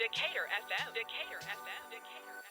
Decatur FM. Decatur FM. Decatur.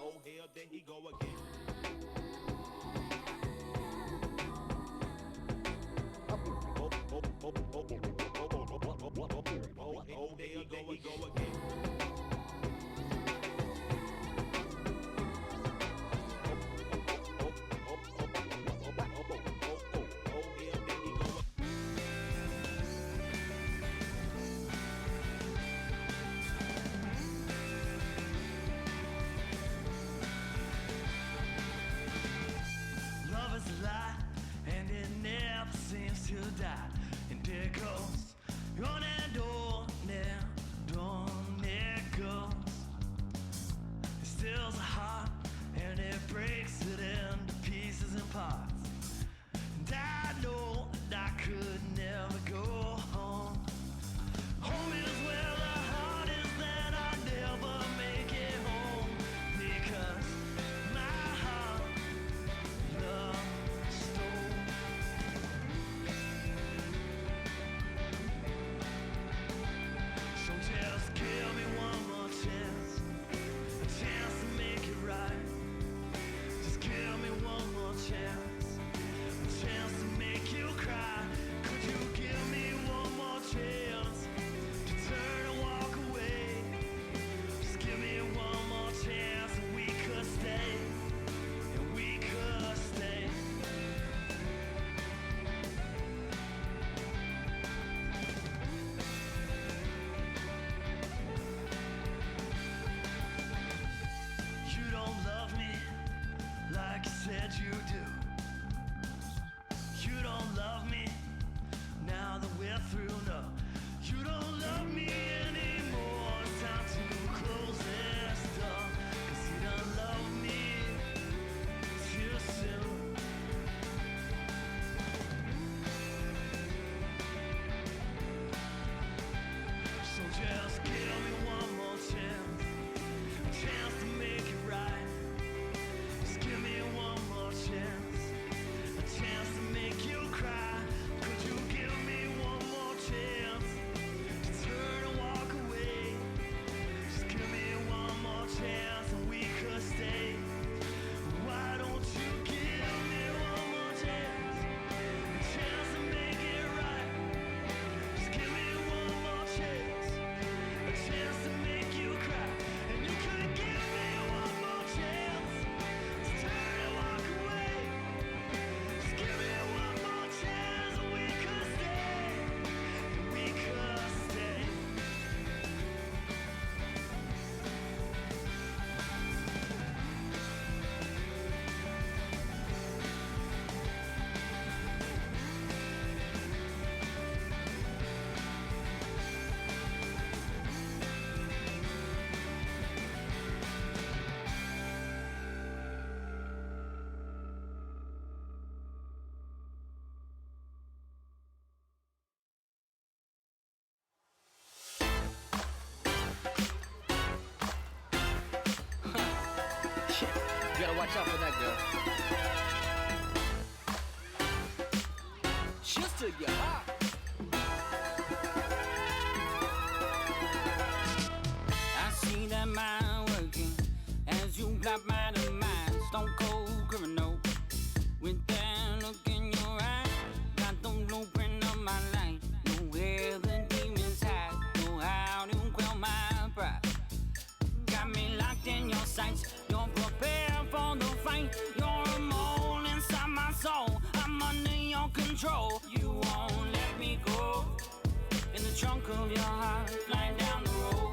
Oh hell, there he go again. Oh, there he go again. Love is a lie, and it never seems to die. And there goes on and on and on it goes. It steals a heart, and it breaks it into pieces and parts. And I know that I could never go home. Home is where the heart is, then I'll never make it home. Because my heart love stole. So just give me one more chance, a chance to make it right. Just give me one more chance, a chance to make you cry. Could you give me one more chance to turn and walk away? Just give me one more chance and we could stay, and we could stay. You don't love me like you said you do. You don't love me now that we're through, no. You don't love me anymore. It's time to close this door, 'cause you don't love me too soon. So just give me one more chance, a chance to make it right. Just give me one more chance, a chance to make you cry. Could you give me one more chance to turn and walk away? Just give me one more chance and we could stay. Why don't you give me one more chance, a chance to make it right? Just give me one more chance, a chance to make you cry. And you could give me one more chance to turn and walk away. Just give me one more chance and we could stay, and we could stay. Shit, you gotta watch out for that girl. Cheers to your heart. I see that mind working as you got my mind. Stone cold criminal with that look in your eye. Got the blueprint of my life. Know where the demons hide. Know how to quell my pride. Got me locked in your sights. You're prepared for the fight. You're a mole inside my soul. I'm under your control. You won't let me go. In the trunk of your heart, flying down the road.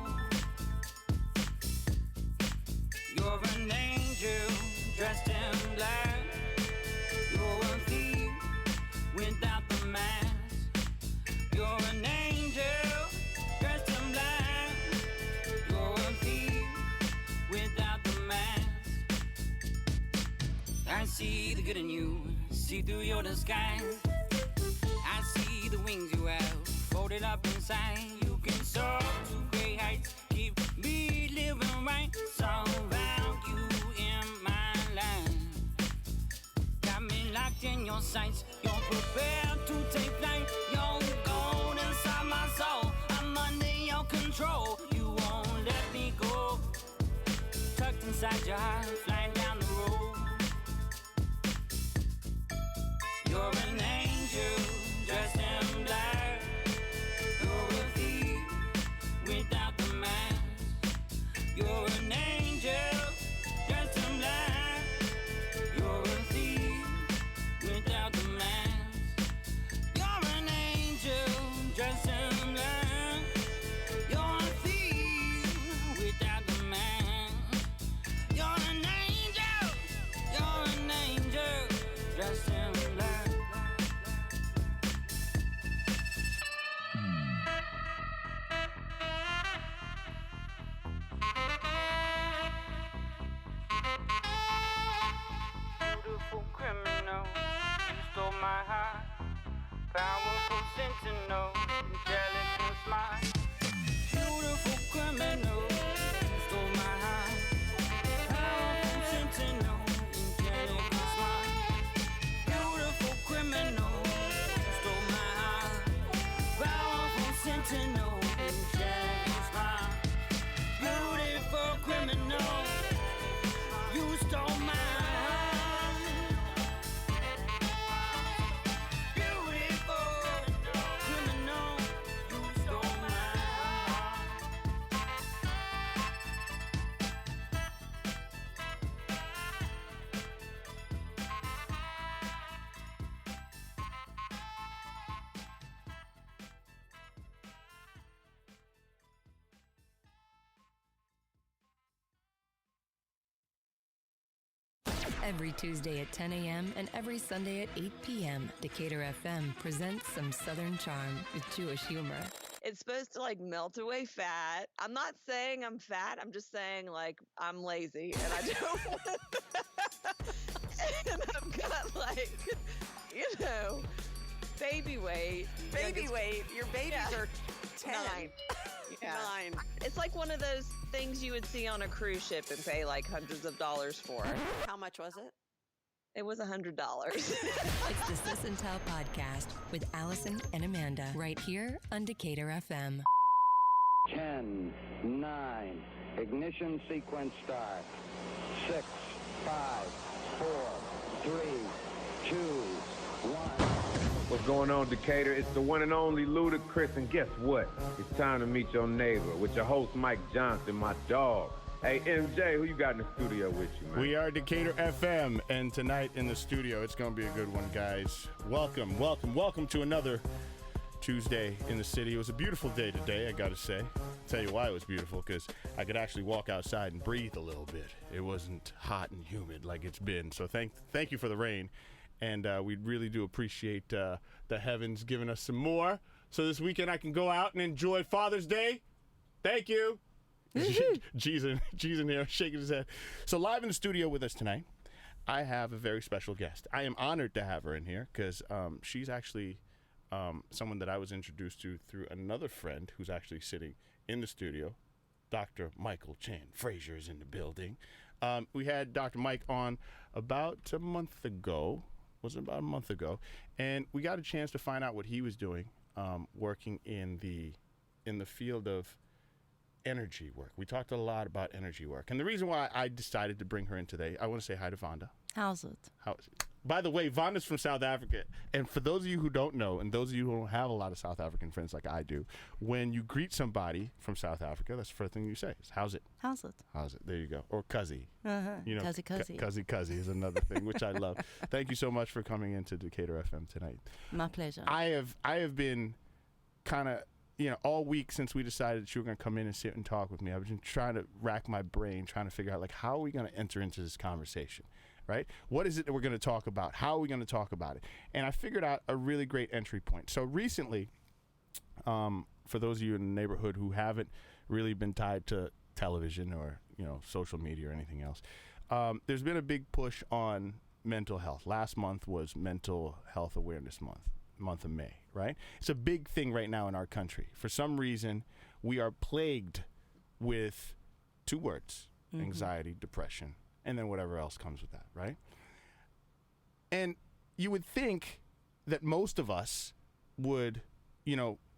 You're an angel dressed in black. You're a thief without the mask. You're an angel dressed in black. You're a thief without the mask. I see the good in you, see through your disguise. I see the wings you have folded up inside. You can soar to great heights, keep me living right. Surround you in my life. Got me locked in your sights. You're prepared to take flight. You're gold inside my soul. I'm under your control. You won't let me go. Tucked inside your heart, flying down the road. You're an angel dressed in black. You're a thief without the mask. You're an angel dressed in black. You're a thief without the mask. You're an angel dressed in black. You're a thief without the mask. You're an angel dressed in black. Beautiful criminal, you stole my heart. Powerful sentinel, angelic and smart. Beautiful criminal, you stole my heart. Powerful sentinel, angelic and smart. Beautiful criminal, you stole my heart. Powerful sentinel, angelic and smart. Beautiful criminal, you stole my heart. Beautiful criminal, you stole my heart. Every Tuesday at 10 a.m. and every Sunday at 8 p.m., Decatur FM presents some Southern charm with Jewish humor. It's supposed to like melt away fat. I'm not saying I'm fat. I'm just saying like I'm lazy and I don't want and I've got like, baby weight. Baby weight. Your babies are 10. 9. Yeah. 9. It's like one of those things you would see on a cruise ship and pay like hundreds of dollars for. How much was it? It was $100. It's the Sis and Tell podcast with Allison and Amanda right here on Decatur FM. 10, 9, ignition sequence start. 6, 5, 4, 3, 2, 1. What's going on, Decatur? It's the one and only Ludacris, and guess what? It's time to meet your neighbor with your host, Mike Johnson, my dog. Hey, MJ, who you got in the studio with you, man? We are Decatur FM, and tonight in the studio, it's going to be a good one, guys. Welcome, welcome, welcome to another Tuesday in the city. It was a beautiful day today, I got to say. I'll tell you why it was beautiful, because I could actually walk outside and breathe a little bit. It wasn't hot and humid like it's been, so thank you for the rain. And we really do appreciate the heavens giving us some more. So this weekend I can go out and enjoy Father's Day. Thank you. G's in here shaking his head. So live in the studio with us tonight, I have a very special guest. I am honored to have her in here because she's actually someone that I was introduced to through another friend who's actually sitting in the studio. Dr. Michael Chan Frazier is in the building. We had Dr. Mike on about a month ago. Was about a month ago, and we got a chance to find out what he was doing, working in the field of energy work. We talked a lot about energy work, and the reason why I decided to bring her in today, I want to say hi to Vanda. How's it? By the way, Vanda's from South Africa, and for those of you who don't know, and those of you who don't have a lot of South African friends like I do, when you greet somebody from South Africa, that's the first thing you say is, how's it? How's it? How's it? There you go. Or cuzzy. You know, Cuzzy. Cuzzy is another thing, which I love. Thank you so much for coming into Decatur FM tonight. My pleasure. I have been kind of, all week since we decided that you were going to come in and sit and talk with me. I've been trying to rack my brain, trying to figure out, like, how are we going to enter into this conversation? Right? What is it that we're going to talk about? How are we going to talk about it? And I figured out a really great entry point. So recently, for those of you in the neighborhood who haven't really been tied to television or, social media or anything else, there's been a big push on mental health. Last month was Mental Health Awareness month of May, right? It's a big thing right now in our country. For some reason, we are plagued with two words, anxiety, depression, and then whatever else comes with that, right? And you would think that most of us would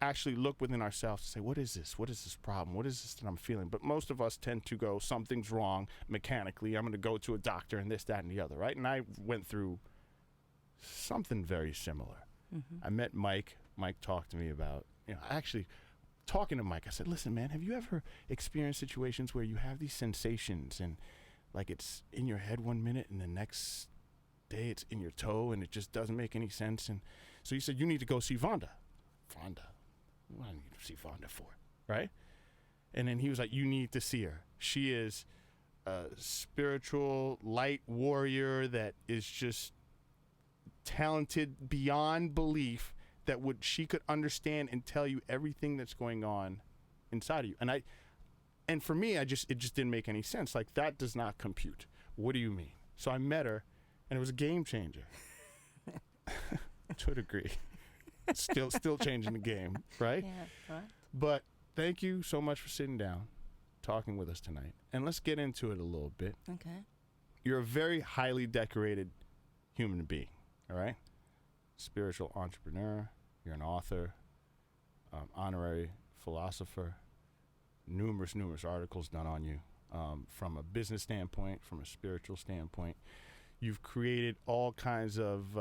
actually look within ourselves and say, what is this? What is this problem? What is this that I'm feeling? But most of us tend to go, something's wrong mechanically. I'm going to go to a doctor and this, that, and the other, right? And I went through something very similar. I met Mike. Mike talked to me about, actually talking to Mike, I said, listen, man, have you ever experienced situations where you have these sensations and like it's in your head one minute and the next day it's in your toe and it just doesn't make any sense? And so he said, you need to go see Vanda. Vanda? What do I need to see Vanda for? Right? And then he was like, you need to see her. She is a spiritual light warrior that is just talented beyond belief, that she could understand and tell you everything that's going on inside of you. And for me, it just didn't make any sense. Like, that does not compute. What do you mean? So I met her, and it was a game changer. To a degree. Still changing the game, right? Yeah, right. But thank you so much for sitting down, talking with us tonight. And let's get into it a little bit. Okay. You're a very highly decorated human being, all right? Spiritual entrepreneur. You're an author, honorary philosopher, numerous articles done on you, from a business standpoint, from a spiritual standpoint. You've created all kinds of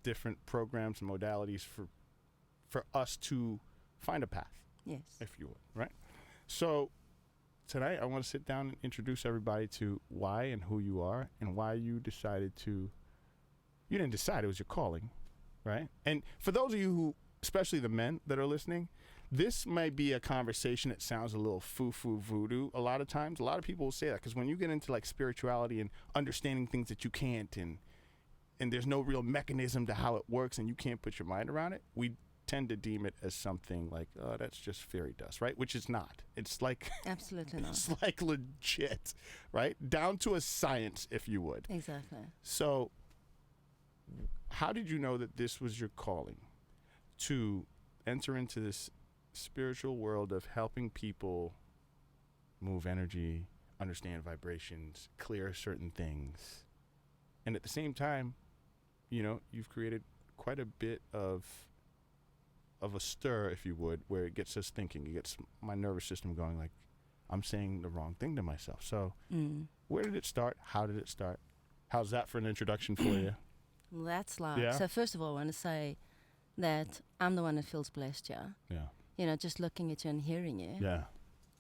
different programs and modalities for us to find a path. Yes. If you would, right? So tonight I want to sit down and introduce everybody to why and who you are and why you decided to, you didn't decide, it was your calling, right? And for those of you who, especially the men that are listening, this might be a conversation that sounds a little foo-foo voodoo a lot of times. A lot of people will say that because when you get into like spirituality and understanding things that you can't and there's no real mechanism to how it works and you can't put your mind around it, we tend to deem it as something like, oh, that's just fairy dust, right? Which is not. It's like absolutely not. It's like legit, right? Down to a science, if you would. Exactly. So how did you know that this was your calling, to enter into this spiritual world of helping people move energy, understand vibrations, clear certain things, and at the same time, you've created quite a bit of a stir, if you would, where it gets us thinking. It gets my nervous system going like, I'm saying the wrong thing to myself. So where did it start? How did it start? How's that for an introduction for you? Well, that's like, Yeah. So first of all, I want to say that I'm the one that feels blessed, yeah. Yeah. Just looking at you and hearing you Yeah.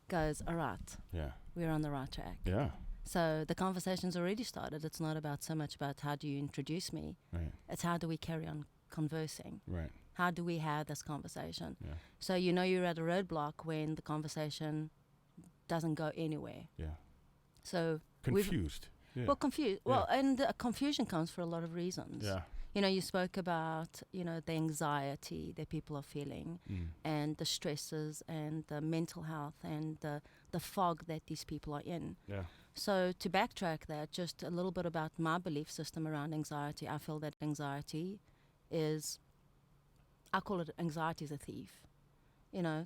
goes, all right, Yeah. we're on the right track. Yeah. So the conversation's already started. It's not about so much about how do you introduce me. Right. It's how do we carry on conversing. Right. How do we have this conversation? Yeah. So you're at a roadblock when the conversation doesn't go anywhere. Yeah. So Confused. Yeah. Well, confused. Yeah. Well, and confusion comes for a lot of reasons. Yeah. You spoke about, the anxiety that people are feeling and the stresses and the mental health and the fog that these people are in. Yeah. So to backtrack that, just a little bit about my belief system around anxiety. I feel that anxiety is, I call it anxiety is a thief.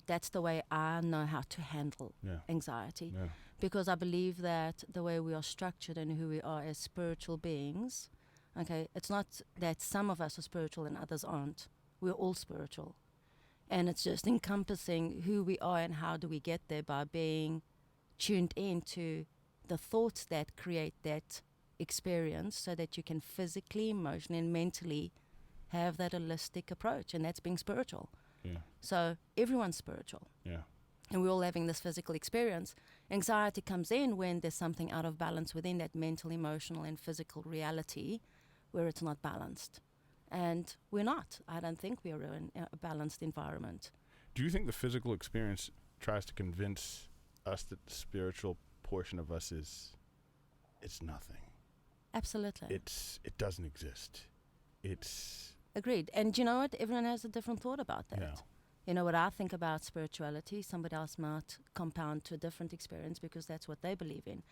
That's the way I know how to handle anxiety. Yeah. Because I believe that the way we are structured and who we are as spiritual beings, okay, it's not that some of us are spiritual and others aren't. We're all spiritual. And it's just encompassing who we are and how do we get there by being tuned into the thoughts that create that experience so that you can physically, emotionally, and mentally have that holistic approach, and that's being spiritual. Yeah. So everyone's spiritual. Yeah. And we're all having this physical experience. Anxiety comes in when there's something out of balance within that mental, emotional, and physical reality where it's not balanced. And we're not. I don't think we are in a balanced environment. Do you think the physical experience tries to convince us that the spiritual portion of us it's nothing? Absolutely. It doesn't exist. It's agreed. And you know what? Everyone has a different thought about that. Yeah. What I think about spirituality, somebody else might compound to a different experience because that's what they believe in.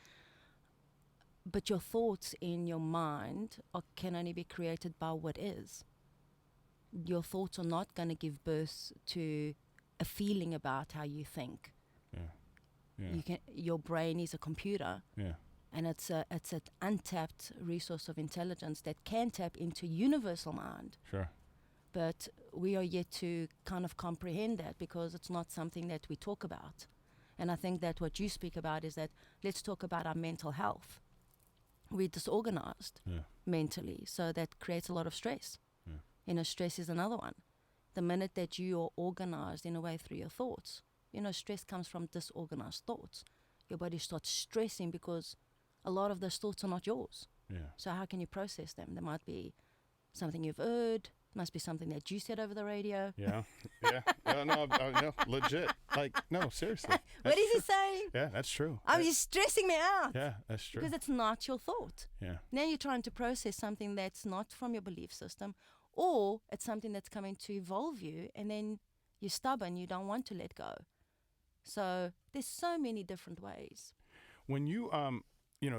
But your thoughts in your mind can only be created by what is. Your thoughts are not going to give birth to a feeling about how you think. Yeah. Yeah. Your brain is a computer. Yeah. And it's an untapped resource of intelligence that can tap into universal mind. Sure. But we are yet to kind of comprehend that because it's not something that we talk about. And I think that what you speak about is that let's talk about our mental health. We're disorganized mentally, so that creates a lot of stress. Stress is another one. The minute that you are organized in a way through your thoughts, stress comes from disorganized thoughts. Your body starts stressing because a lot of those thoughts are not yours. So how can you process them? There might be something you've heard, must be something that you said over the radio. No, legit. No, seriously. What is he saying? Yeah, that's true. You're stressing me out. Yeah, that's true. Because it's not your thought. Yeah. Now you're trying to process something that's not from your belief system, or it's something that's coming to evolve you, and then you're stubborn, you don't want to let go. So there's so many different ways. When you,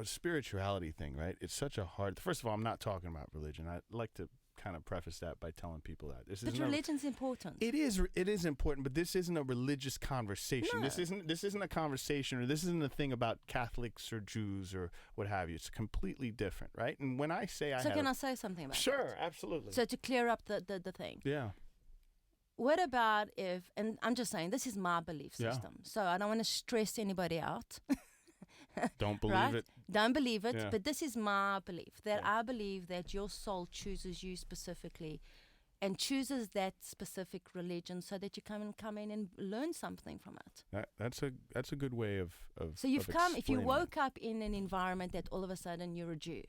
spirituality thing, right? It's such a hard, first of all, I'm not talking about religion. I'd like to kind of preface that by telling people that but religion's important. It is important, but this isn't a religious conversation. No. This isn't a conversation, or this isn't a thing about Catholics or Jews or what have you. It's completely different, right? And when I say I say something about Sure, that? absolutely. So to clear up the thing. Yeah. What about if, and I'm just saying, this is my belief system, so I don't want to stress anybody out. Don't believe it. Don't believe it, Yeah. but this is my belief, that I believe that your soul chooses you specifically and chooses that specific religion so that you come in and learn something from it. That's a good way of So you've of come, if you explaining woke up in an environment that all of a sudden you're a Jew.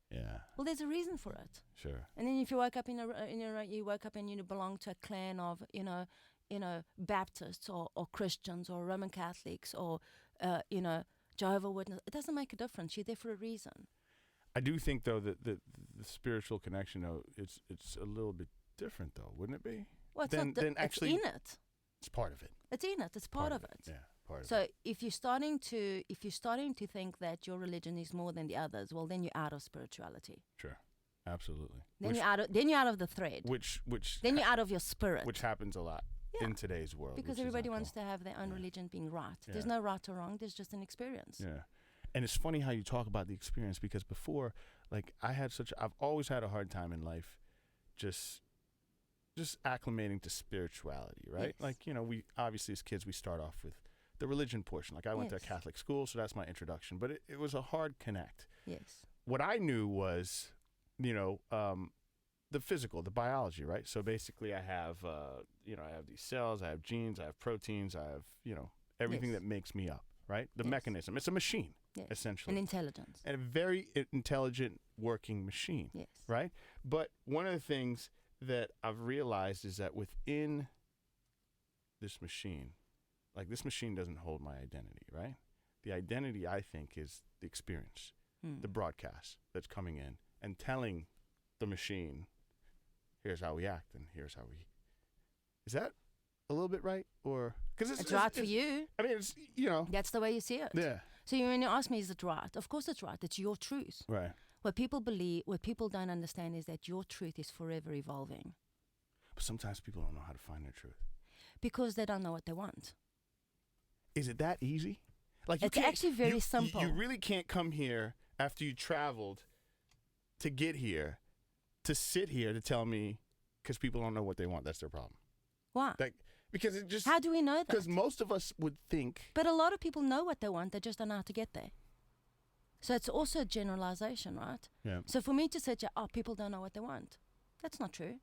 Yeah. Well, there's a reason for it. Sure. And then if you woke up you woke up and you belong to a clan of, Baptists or Christians or Roman Catholics or, Jehovah's Witness, it doesn't make a difference. You're there for a reason. I do think, though, that the spiritual connection, though, it's a little bit different, though, wouldn't it be? Well, it's actually, it's in it. It's part of it. It's in it. It's part of it. Yeah, part of it. So if you're starting to think that your religion is more than the others, well, then you're out of spirituality. Sure, absolutely. Then you're out of the thread. Then you're out of your spirit. Which happens a lot in today's world. Because everybody wants to have their own religion being right. Yeah. There's no right or wrong. There's just an experience. Yeah. And it's funny how you talk about the experience, because before, I've always had a hard time in life just acclimating to spirituality, right? Yes. We obviously as kids, we start off with the religion portion. I went to a Catholic school, so that's my introduction, but it was a hard connect. Yes. What I knew was, the physical, the biology, right? So basically I have, I have these cells, I have genes, I have proteins, I have, everything that makes me up, right? The mechanism. It's a machine, essentially. An intelligence. And a very intelligent working machine, right? But one of the things that I've realized is that within this machine, this machine doesn't hold my identity, right? The identity, I think, is the experience, the broadcast that's coming in and telling the machine, here's how we act and here's how we. Is that a little bit right? Or because it's right for you. I mean, it's that's the way you see it. Yeah. So when you ask me, is it right? Of course it's right. It's your truth. Right. What people don't understand is that your truth is forever evolving. But sometimes people don't know how to find their truth. Because they don't know what they want. Is it that easy? It's actually very simple. You really can't come here after you traveled to get here, to sit here to tell me, because people don't know what they want. That's their problem. Why? Because it just. How do we know that? Because most of us would think. But a lot of people know what they want. They just don't know how to get there. So it's also a generalization, right? Yeah. So for me to say, people don't know what they want, that's not true.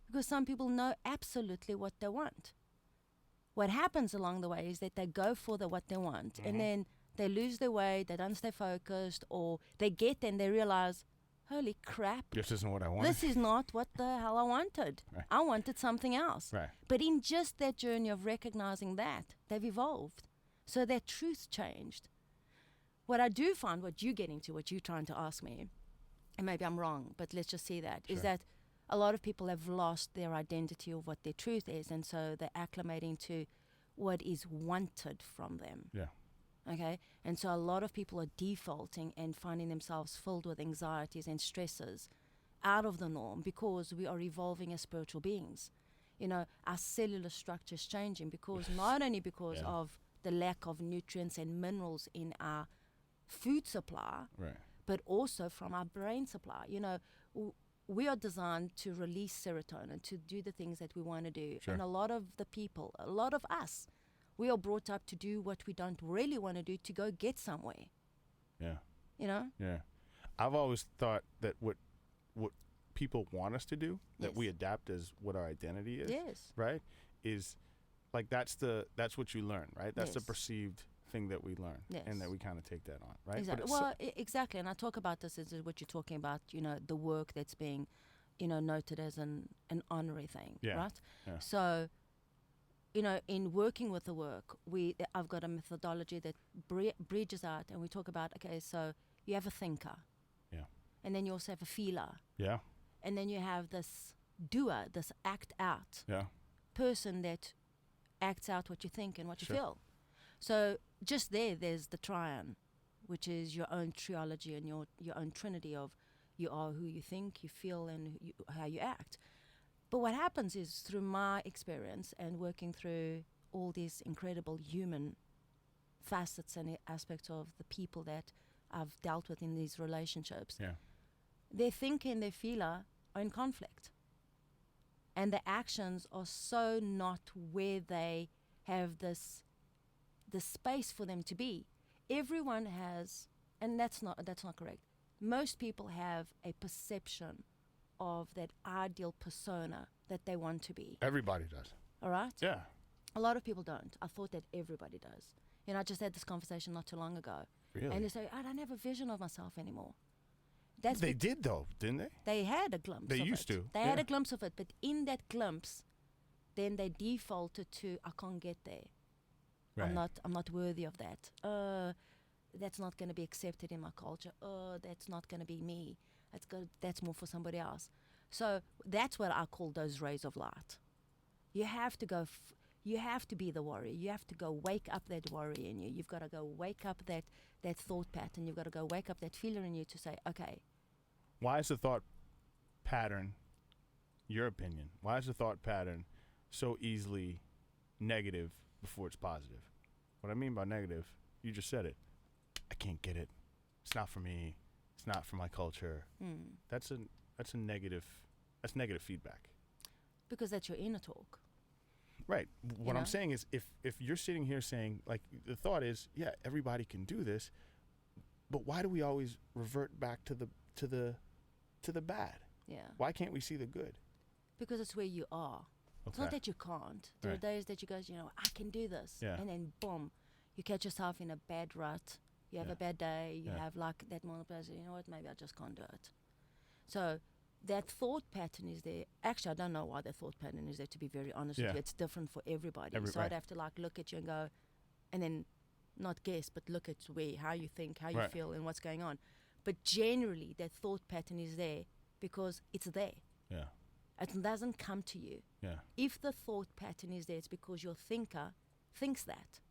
Because some people know absolutely what they want. What happens along the way is that they go for what they want, and then they lose their way, they don't stay focused, or they get there and they realize, holy crap. This isn't what I wanted. This is not what the hell I wanted. Right. I wanted something else. Right. But in just that journey of recognizing that, they've evolved. So their truth changed. What I do find, what you're getting to, what you're trying to ask me, and maybe I'm wrong, but let's just see that, is that a lot of people have lost their identity of what their truth is, and so they're acclimating to what is wanted from them. Yeah. Okay? And so a lot of people are defaulting and finding themselves filled with anxieties and stresses out of the norm because we are evolving as spiritual beings. Our cellular structure is changing because not only because of the lack of nutrients and minerals in our food supply, but also from our brain supply. we are designed to release serotonin, to do the things that we want to do. Sure. And a lot of the people, a lot of us, we are brought up to do what we don't really want to do, to go get somewhere. Yeah. You know? Yeah. I've always thought that what people want us to do, that Yes. we adapt as what our identity is, Yes. right? Is like that's what you learn, right? That's the Yes. perceived thing that we learn, Yes. and that we kind of take that on, right? But Exactly. it's Well, exactly. And I talk about this as what you're talking about, you know, the work that's being, you know, noted as an honorary thing, Yeah. right? Yeah. So, you know, in working with the work, I've got a methodology that bridges out, and we talk about, okay, so you have a thinker. Yeah. And then you also have a feeler. Yeah. And then you have this doer, this act out Yeah. person that acts out what you think and what you Sure. feel. So just there's the triune, which is your own triology and your own trinity of you are who you think, you feel, and how you act. But what happens is, through my experience and working through all these incredible human facets and aspects of the people that I've dealt with in these relationships, Yeah. their thinking and their feeler are in conflict. And the actions are so not where they have the space for them to be. Everyone has, and that's not correct. Most people have a perception of that ideal persona that they want to be. Everybody does. All right? Yeah. A lot of people don't. I thought that everybody does. You know, I just had this conversation not too long ago. Really? And they say, I don't have a vision of myself anymore. They did though, didn't they? They had a glimpse They of used it. to, They had yeah. a glimpse of it, but in that glimpse, then they defaulted to, I can't get there. Right. I'm not worthy of that. That's not going to be accepted in my culture. That's not going to be me. That's more for somebody else. So that's what I call those rays of light. You have to go. You have to be the warrior. You have to go wake up that warrior in you. You've got to go wake up that thought pattern. You've got to go wake up that feeler in you to say, okay. Why is the thought pattern, your opinion, why is the thought pattern so easily negative before it's positive? What I mean by negative, you just said it. I can't get it. It's not for me. It's not for my culture. That's a negative. That's negative feedback. Because that's your inner talk. Right. What know? I'm saying is, if you're sitting here saying, like, the thought is, yeah, everybody can do this, but why do we always revert back to the bad? Yeah. Why can't we see the good? Because it's where you are. It's not Okay. that you can't. There are Right. days that you go, you know, I can do this. Yeah. And then boom, you catch yourself in a bad rut. You have Yeah. a bad day. You Yeah. have like that moment of, you know what, maybe I just can't do it. So that thought pattern is there. Actually, I don't know why that thought pattern is there, to be very honest Yeah. with you. It's different for everybody. So right. I'd have to like look at you and go, and then not guess, but look at how you think, how you Right. feel, and what's going on. But generally, that thought pattern is there because it's there. Yeah. It doesn't come to you. Yeah. If the thought pattern is there, it's because your thinker thinks that.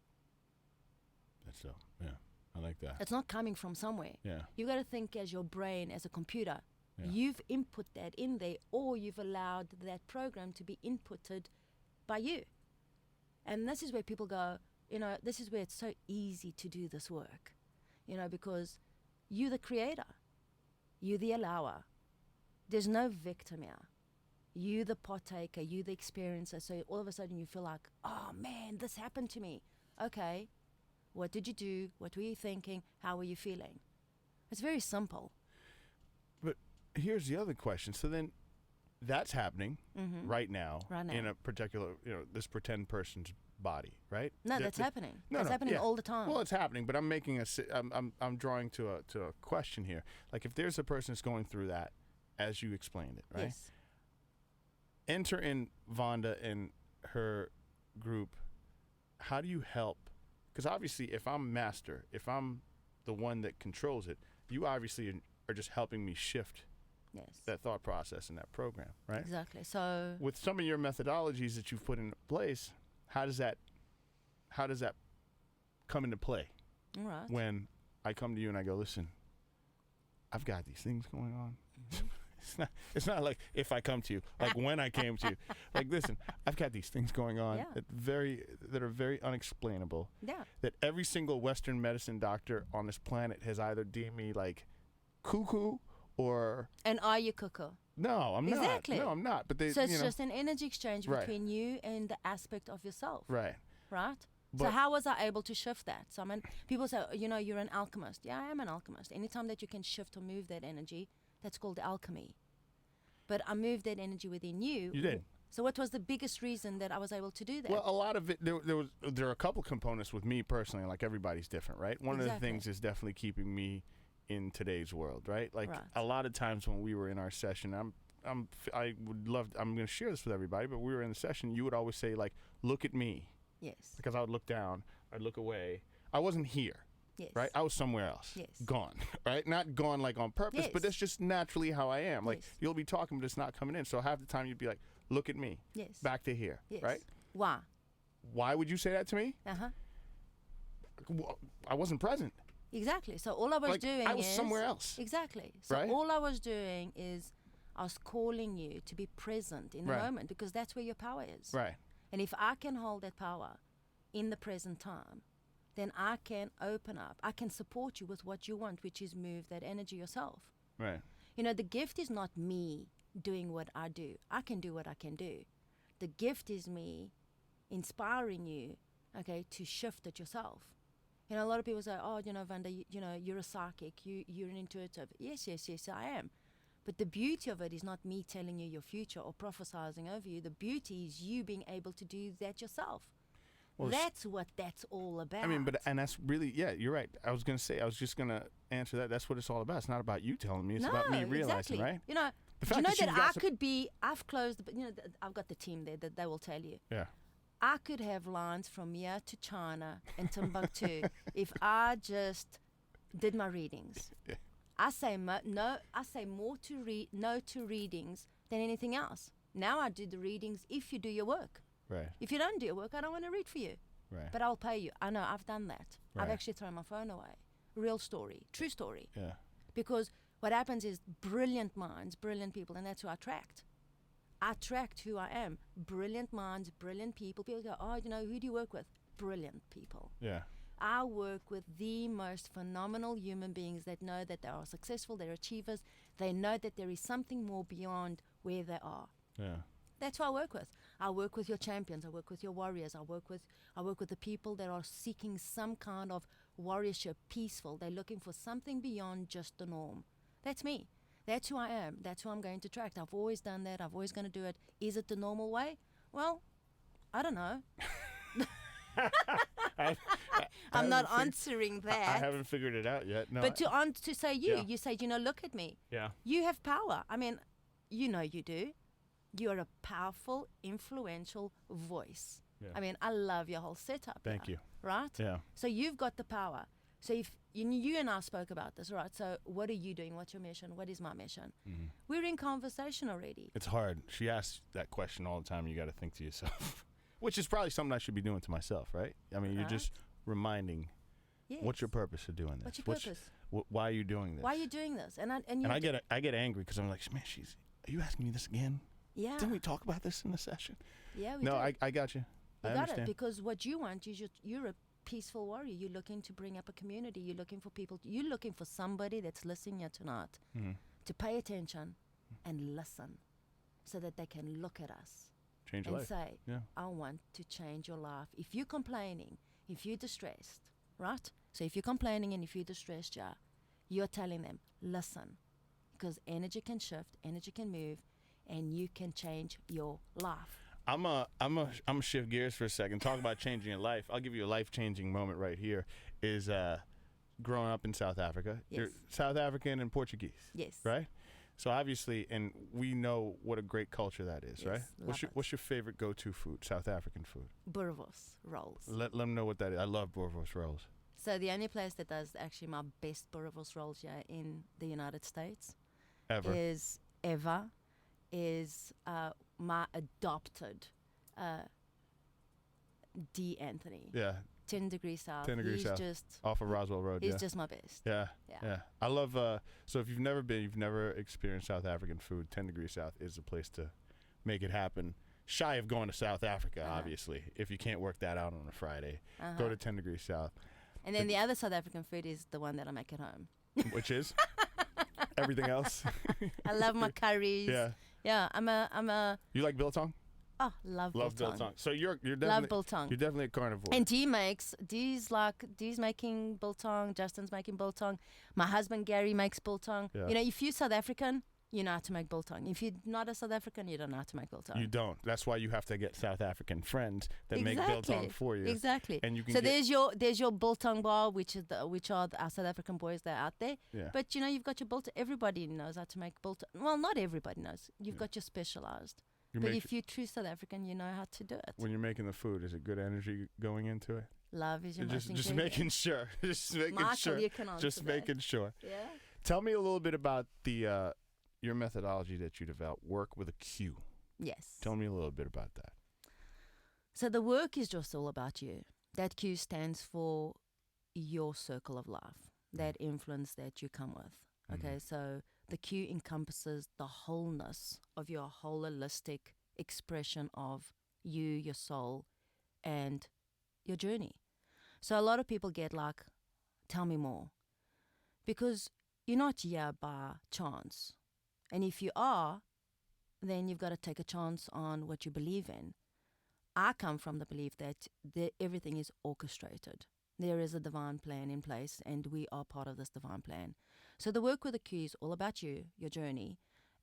That's so. Yeah. I like that. It's not coming from somewhere. Yeah. You got to think as your brain, as a computer. Yeah. You've input that in there, or you've allowed that program to be inputted by you. And this is where people go, you know, this is where it's so easy to do this work, you know, because you're the creator, you're the allower. There's no victim here. You the partaker, you the experiencer. So all of a sudden you feel like, oh man, this happened to me. Okay, what did you do? What were you thinking? How were you feeling? It's very simple. But here's the other question. So then that's happening right now in a particular, this pretend person's body, right? No, that's happening. No, that's happening yeah. all the time. Well, it's happening, but I'm making I'm drawing to a question here. Like, if there's a person that's going through that, as you explained it, right? Yes. Enter in Vanda and her group. How do you help? Because obviously, if I'm master, if I'm the one that controls it, you obviously are just helping me shift that thought process and that program, right? Exactly. So with some of your methodologies that you've put into place, how does that come into play? All right. When I come to you and I go, listen, I've got these things going on. It's not like if I come to you, like when I came to you, like, listen, I've got these things going on that are very unexplainable. Yeah. That every single Western medicine doctor on this planet has either deemed me like cuckoo or. And are you cuckoo? No, I'm Exactly. not. No, I'm not. But So it's just an energy exchange Right. between you and the aspect of yourself. Right. Right? So But- how was I able to shift that? So I mean, people say, you're an alchemist. Yeah, I am an alchemist. Anytime that you can shift or move that energy, that's called alchemy. But I moved that energy within you. You did. So what was the biggest reason that I was able to do that? Well, a lot of it, there are a couple components with me personally, like everybody's different, right? One of the Exactly. things is definitely keeping me in today's world, right? Like Right. a lot of times when we were in our session, I'm going to share this with everybody, but we were in the session, you would always say like, look at me. Yes. Because I would look down, I'd look away. I wasn't here. Yes. Right? I was somewhere else. Yes. Gone. Right? Not gone like on purpose, Yes. but that's just naturally how I am. Like Yes. you'll be talking, but it's not coming in. So half the time you'd be like, look at me. Yes. Back to here. Yes. Right? Why? Why would you say that to me? Uh-huh. Well, I wasn't present. Exactly. So all I was Like, doing I was is somewhere else. Exactly. So Right? all I was doing is I was calling you to be present in the Right. moment, because that's where your power is. Right. And if I can hold that power in the present time, then I can open up. I can support you with what you want, which is move that energy yourself. Right. The gift is not me doing what I do. I can do what I can do. The gift is me inspiring you, okay, to shift it yourself. A lot of people say, oh, Vanda, you're a psychic, you're an intuitive. Yes, I am. But the beauty of it is not me telling you your future or prophesizing over you. The beauty is you being able to do that yourself. Well, That's what that's all about. I mean, and that's really, yeah, you're right. I was just going to answer that. That's what it's all about. It's not about you telling me. It's about me realizing, exactly. right? Do The you know fact that you've got I could be, I've closed, I've got the team there that they will tell you. Yeah. I could have lines from here to China and Timbuktu if I just did my readings. Yeah. I say more to readings than anything else. Now I do the readings if you do your work. Right. If you don't do your work, I don't want to read for you. Right. But I'll pay you. I know, I've done that. I've Right. actually thrown my phone away. Real story, true story. Yeah. Because what happens is brilliant minds, brilliant people, and that's who I attract. I attract who I am. Brilliant minds, brilliant people. People go, oh, who do you work with? Brilliant people. Yeah. I work with the most phenomenal human beings that know that they are successful, they're achievers, they know that there is something more beyond where they are. Yeah. That's who I work with. I work with your champions, I work with your warriors, I work with the people that are seeking some kind of warriorship, peaceful. They're looking for something beyond just the norm. That's me. That's who I am. That's who I'm going to attract. I've always done that. I've always going to do it. Is it the normal way? Well, I don't know. I'm not answering that. I haven't figured it out yet. No. But to say you say, look at me. Yeah. You have power. I mean, you do. You're a powerful, influential voice. Yeah. I mean, I love your whole setup. Thank here, you. Right? Yeah. So you've got the power. So if you and I spoke about this, right? So what are you doing? What's your mission? What is my mission? Mm-hmm. We're in conversation already. It's hard. She asks that question all the time. You got to think to yourself, which is probably something I should be doing to myself, right? I mean, you're just reminding. Yes. What's your purpose of doing this? What's your purpose? Why are you doing this? Why are you doing this? And I get angry because I'm like, man, are you asking me this again? Yeah. Didn't we talk about this in the session? Yeah, we No, did. I got you. You I got understand. it, because what you want is you're a peaceful warrior. You're looking to bring up a community. You're looking for people. You're looking for somebody that's listening here tonight to pay attention and listen, so that they can look at us Change your and life. say, Yeah. I want to change your life. If you're complaining, if you're distressed, right? So if you're complaining and if you're distressed, you're telling them, listen, because energy can shift, energy can move, and you can change your life. I'm a shift gears for a second. Talk about changing your life. I'll give you a life-changing moment right here. Is growing up in South Africa. Yes. You're South African and Portuguese. Yes. Right. So obviously, and we know what a great culture that is, Yes, right? love it. What's your favorite go-to food? South African food. Boerewors rolls. Let them know what that is. I love boerewors rolls. So the only place that does actually my best boerewors rolls here in the United States Ever. is my adopted D. Anthony. Yeah. 10 degrees south. 10 degrees he's south. Just, Off of Roswell Road. he's Yeah. just my best. Yeah. Yeah. Yeah. I love, so if you've never experienced South African food, 10 degrees south is the place to make it happen. Shy of going to South Africa, obviously. If you can't work that out on a Friday, go to 10 degrees south. And then the other South African food is the one that I make at home. Which is? everything else. I love my curries. Yeah. Yeah, I'm a. You like biltong? Oh, love biltong. So you're definitely Love biltong. You're definitely a carnivore. And Dee making biltong. Justin's making biltong. My husband Gary makes biltong. Yeah. You know, if you're South African, you know how to make biltong. If you're not a South African, you don't know how to make biltong. You don't. That's why you have to get South African friends that make biltong for you. Exactly. And you can so there's your biltong bar, which are our South African boys that are out there. Yeah. But you know, you've got your biltong. Everybody knows how to make biltong. Well, not everybody knows. You've got your specialized. But if you're true South African, you know how to do it. When you're making the food, is it good energy going into it? Love is your most just making sure. Just making Michael, sure. You can answer just making sure. Yeah. Tell me a little bit about the your methodology that you developed, work with a Q. Yes. Tell me a little bit about that. So the work is just all about you. That Q stands for your circle of life, that influence that you come with. Okay, so the Q encompasses the wholeness of your holistic expression of you, your soul, and your journey. So a lot of people get like, tell me more. Because you're not here by chance. And if you are, then you've got to take a chance on what you believe in. I come from the belief that everything is orchestrated. There is a divine plan in place, and we are part of this divine plan. So the work with the Q is all about you, your journey,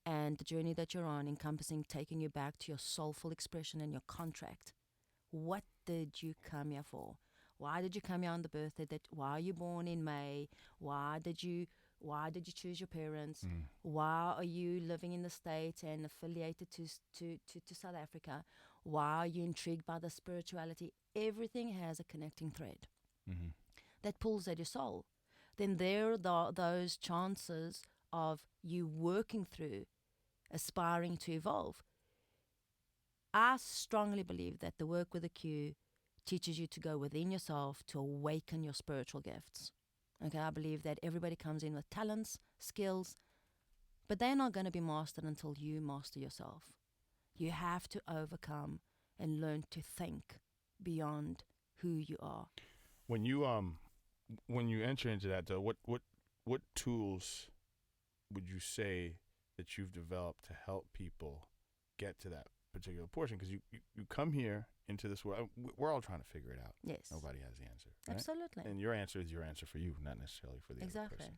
and the journey that you're on, encompassing taking you back to your soulful expression and your contract. What did you come here for? Why did you come here on the birthday? Why are you born in May? Why did you choose your parents? Why are you living in the States and affiliated to South Africa? Why are you intrigued by the spirituality? Everything has a connecting thread that pulls at your soul. Then there are those chances of you working through, aspiring to evolve. I strongly believe that the work with the Q teaches you to go within yourself to awaken your spiritual gifts. Okay, I believe that everybody comes in with talents, skills, but they're not going to be mastered until you master yourself. You have to overcome and learn to think beyond who you are. When you enter into that, though, what tools would you say that you've developed to help people get to that particular portion? Because you come here into this world, we're all trying to figure it out. Yes. Nobody has the answer. Right? Absolutely. And your answer is your answer for you, not necessarily for the other person. Exactly.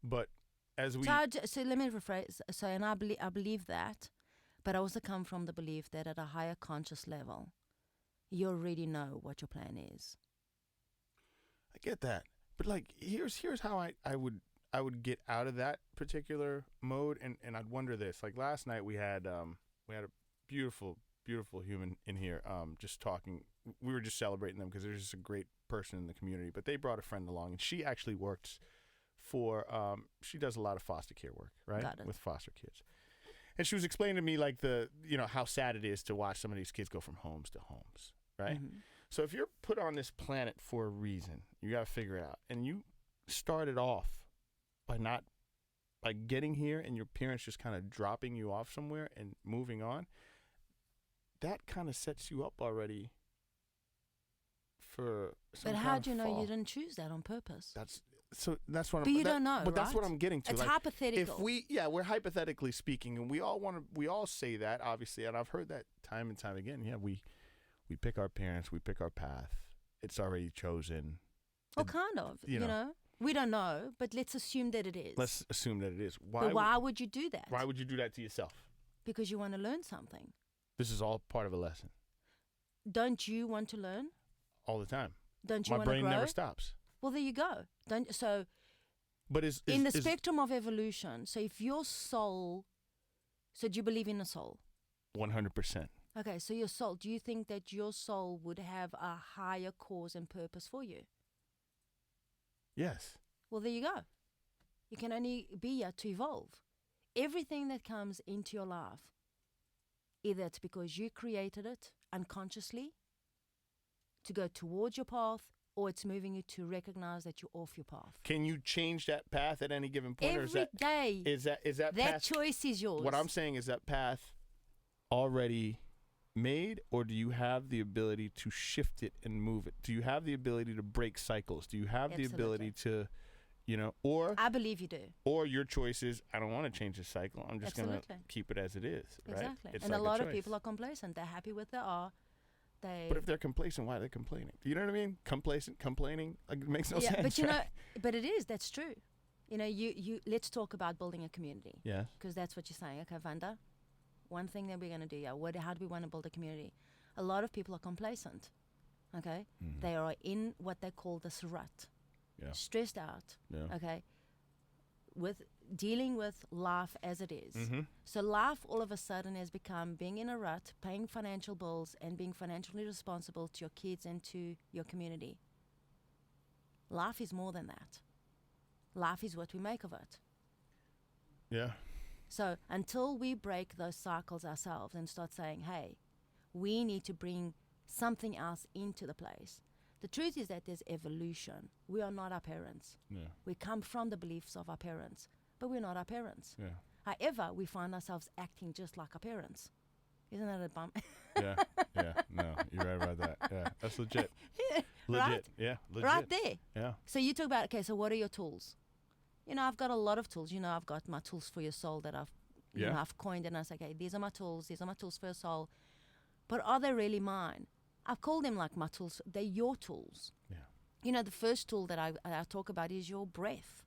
But as we... So let me rephrase. So, and I believe that, but I also come from the belief that at a higher conscious level, you already know what your plan is. I get that, but like here's how I would get out of that particular mode, and I'd wonder this. Like last night we had a beautiful human in here, just talking. We were just celebrating them because they're just a great person in the community. But they brought a friend along, and she actually works for. She does a lot of foster care work, right, with foster kids. And she was explaining to me like how sad it is to watch some of these kids go from homes to homes, right? Mm-hmm. So if you're put on this planet for a reason, you got to figure it out. And you started off by getting here and your parents just kind of dropping you off somewhere and moving on. That kind of sets you up already for some But kind how of do you know fall. you didn't choose that on purpose? That's what But you don't know, But that's right? what I'm getting to. It's like, hypothetical. We're hypothetically speaking, and we all say that, obviously, and I've heard that time and time again. Yeah, we pick our parents, we pick our path. It's already chosen. Well, kind of. You know, we don't know, but let's assume that it is. Let's assume that it is. Why would you do that? Why would you do that to yourself? Because you want to learn something. This is all part of a lesson. Don't you want to learn? All the time. Don't you My want to grow? brain never stops. Well, there you go. But is in the spectrum of evolution, so if your soul, so do you believe in a soul? 100%. Okay, so your soul, do you think that your soul would have a higher cause and purpose for you? Yes. Well, there you go. You can only be here to evolve. Everything that comes into your life, either it's because you created it unconsciously to go towards your path, or it's moving you to recognize that you're off your path. Can you change that path at any given point? Every day. Is that that path, choice is yours. What I'm saying is that path already made, or do you have the ability to shift it and move it? Do you have the ability to break cycles? Do you have the ability to, You know, or I believe you do. Or your choice is, I don't want to change the cycle. I'm just going to keep it as it is, right? Exactly. It's and like a lot of choice. people are complacent. They're happy with they are. But if they're complacent, why are they complaining? You know what I mean? Complacent, complaining, like, it makes no sense. But you right? know, but it is. That's true. You know, you let's talk about building a community. Yes. Because that's what you're saying. Okay, Vanda, one thing that we're going to do, how do we want to build a community? A lot of people are complacent, okay? Mm-hmm. They are in what they call this rut, stressed out, okay, with dealing with life as it is. Mm-hmm. So life all of a sudden has become being in a rut, paying financial bills, and being financially responsible to your kids and to your community. Life is more than that. Life is what we make of it. Yeah. So until we break those cycles ourselves and start saying, hey, we need to bring something else into the place. The truth is that there's evolution. We are not our parents. Yeah. We come from the beliefs of our parents, but we're not our parents. Yeah. However, we find ourselves acting just like our parents. Isn't that a bum? Yeah. No, you're right about that. Yeah, that's legit. Legit. Right? Yeah, legit. Right there. Yeah. So you talk about, okay, so what are your tools? You know, I've got a lot of tools. You know, I've got my tools for your soul that I've coined, and I say, okay, these are my tools for your soul. But are they really mine? I've called them like my tools. They're your tools. Yeah. You know, the first tool that I talk about is your breath.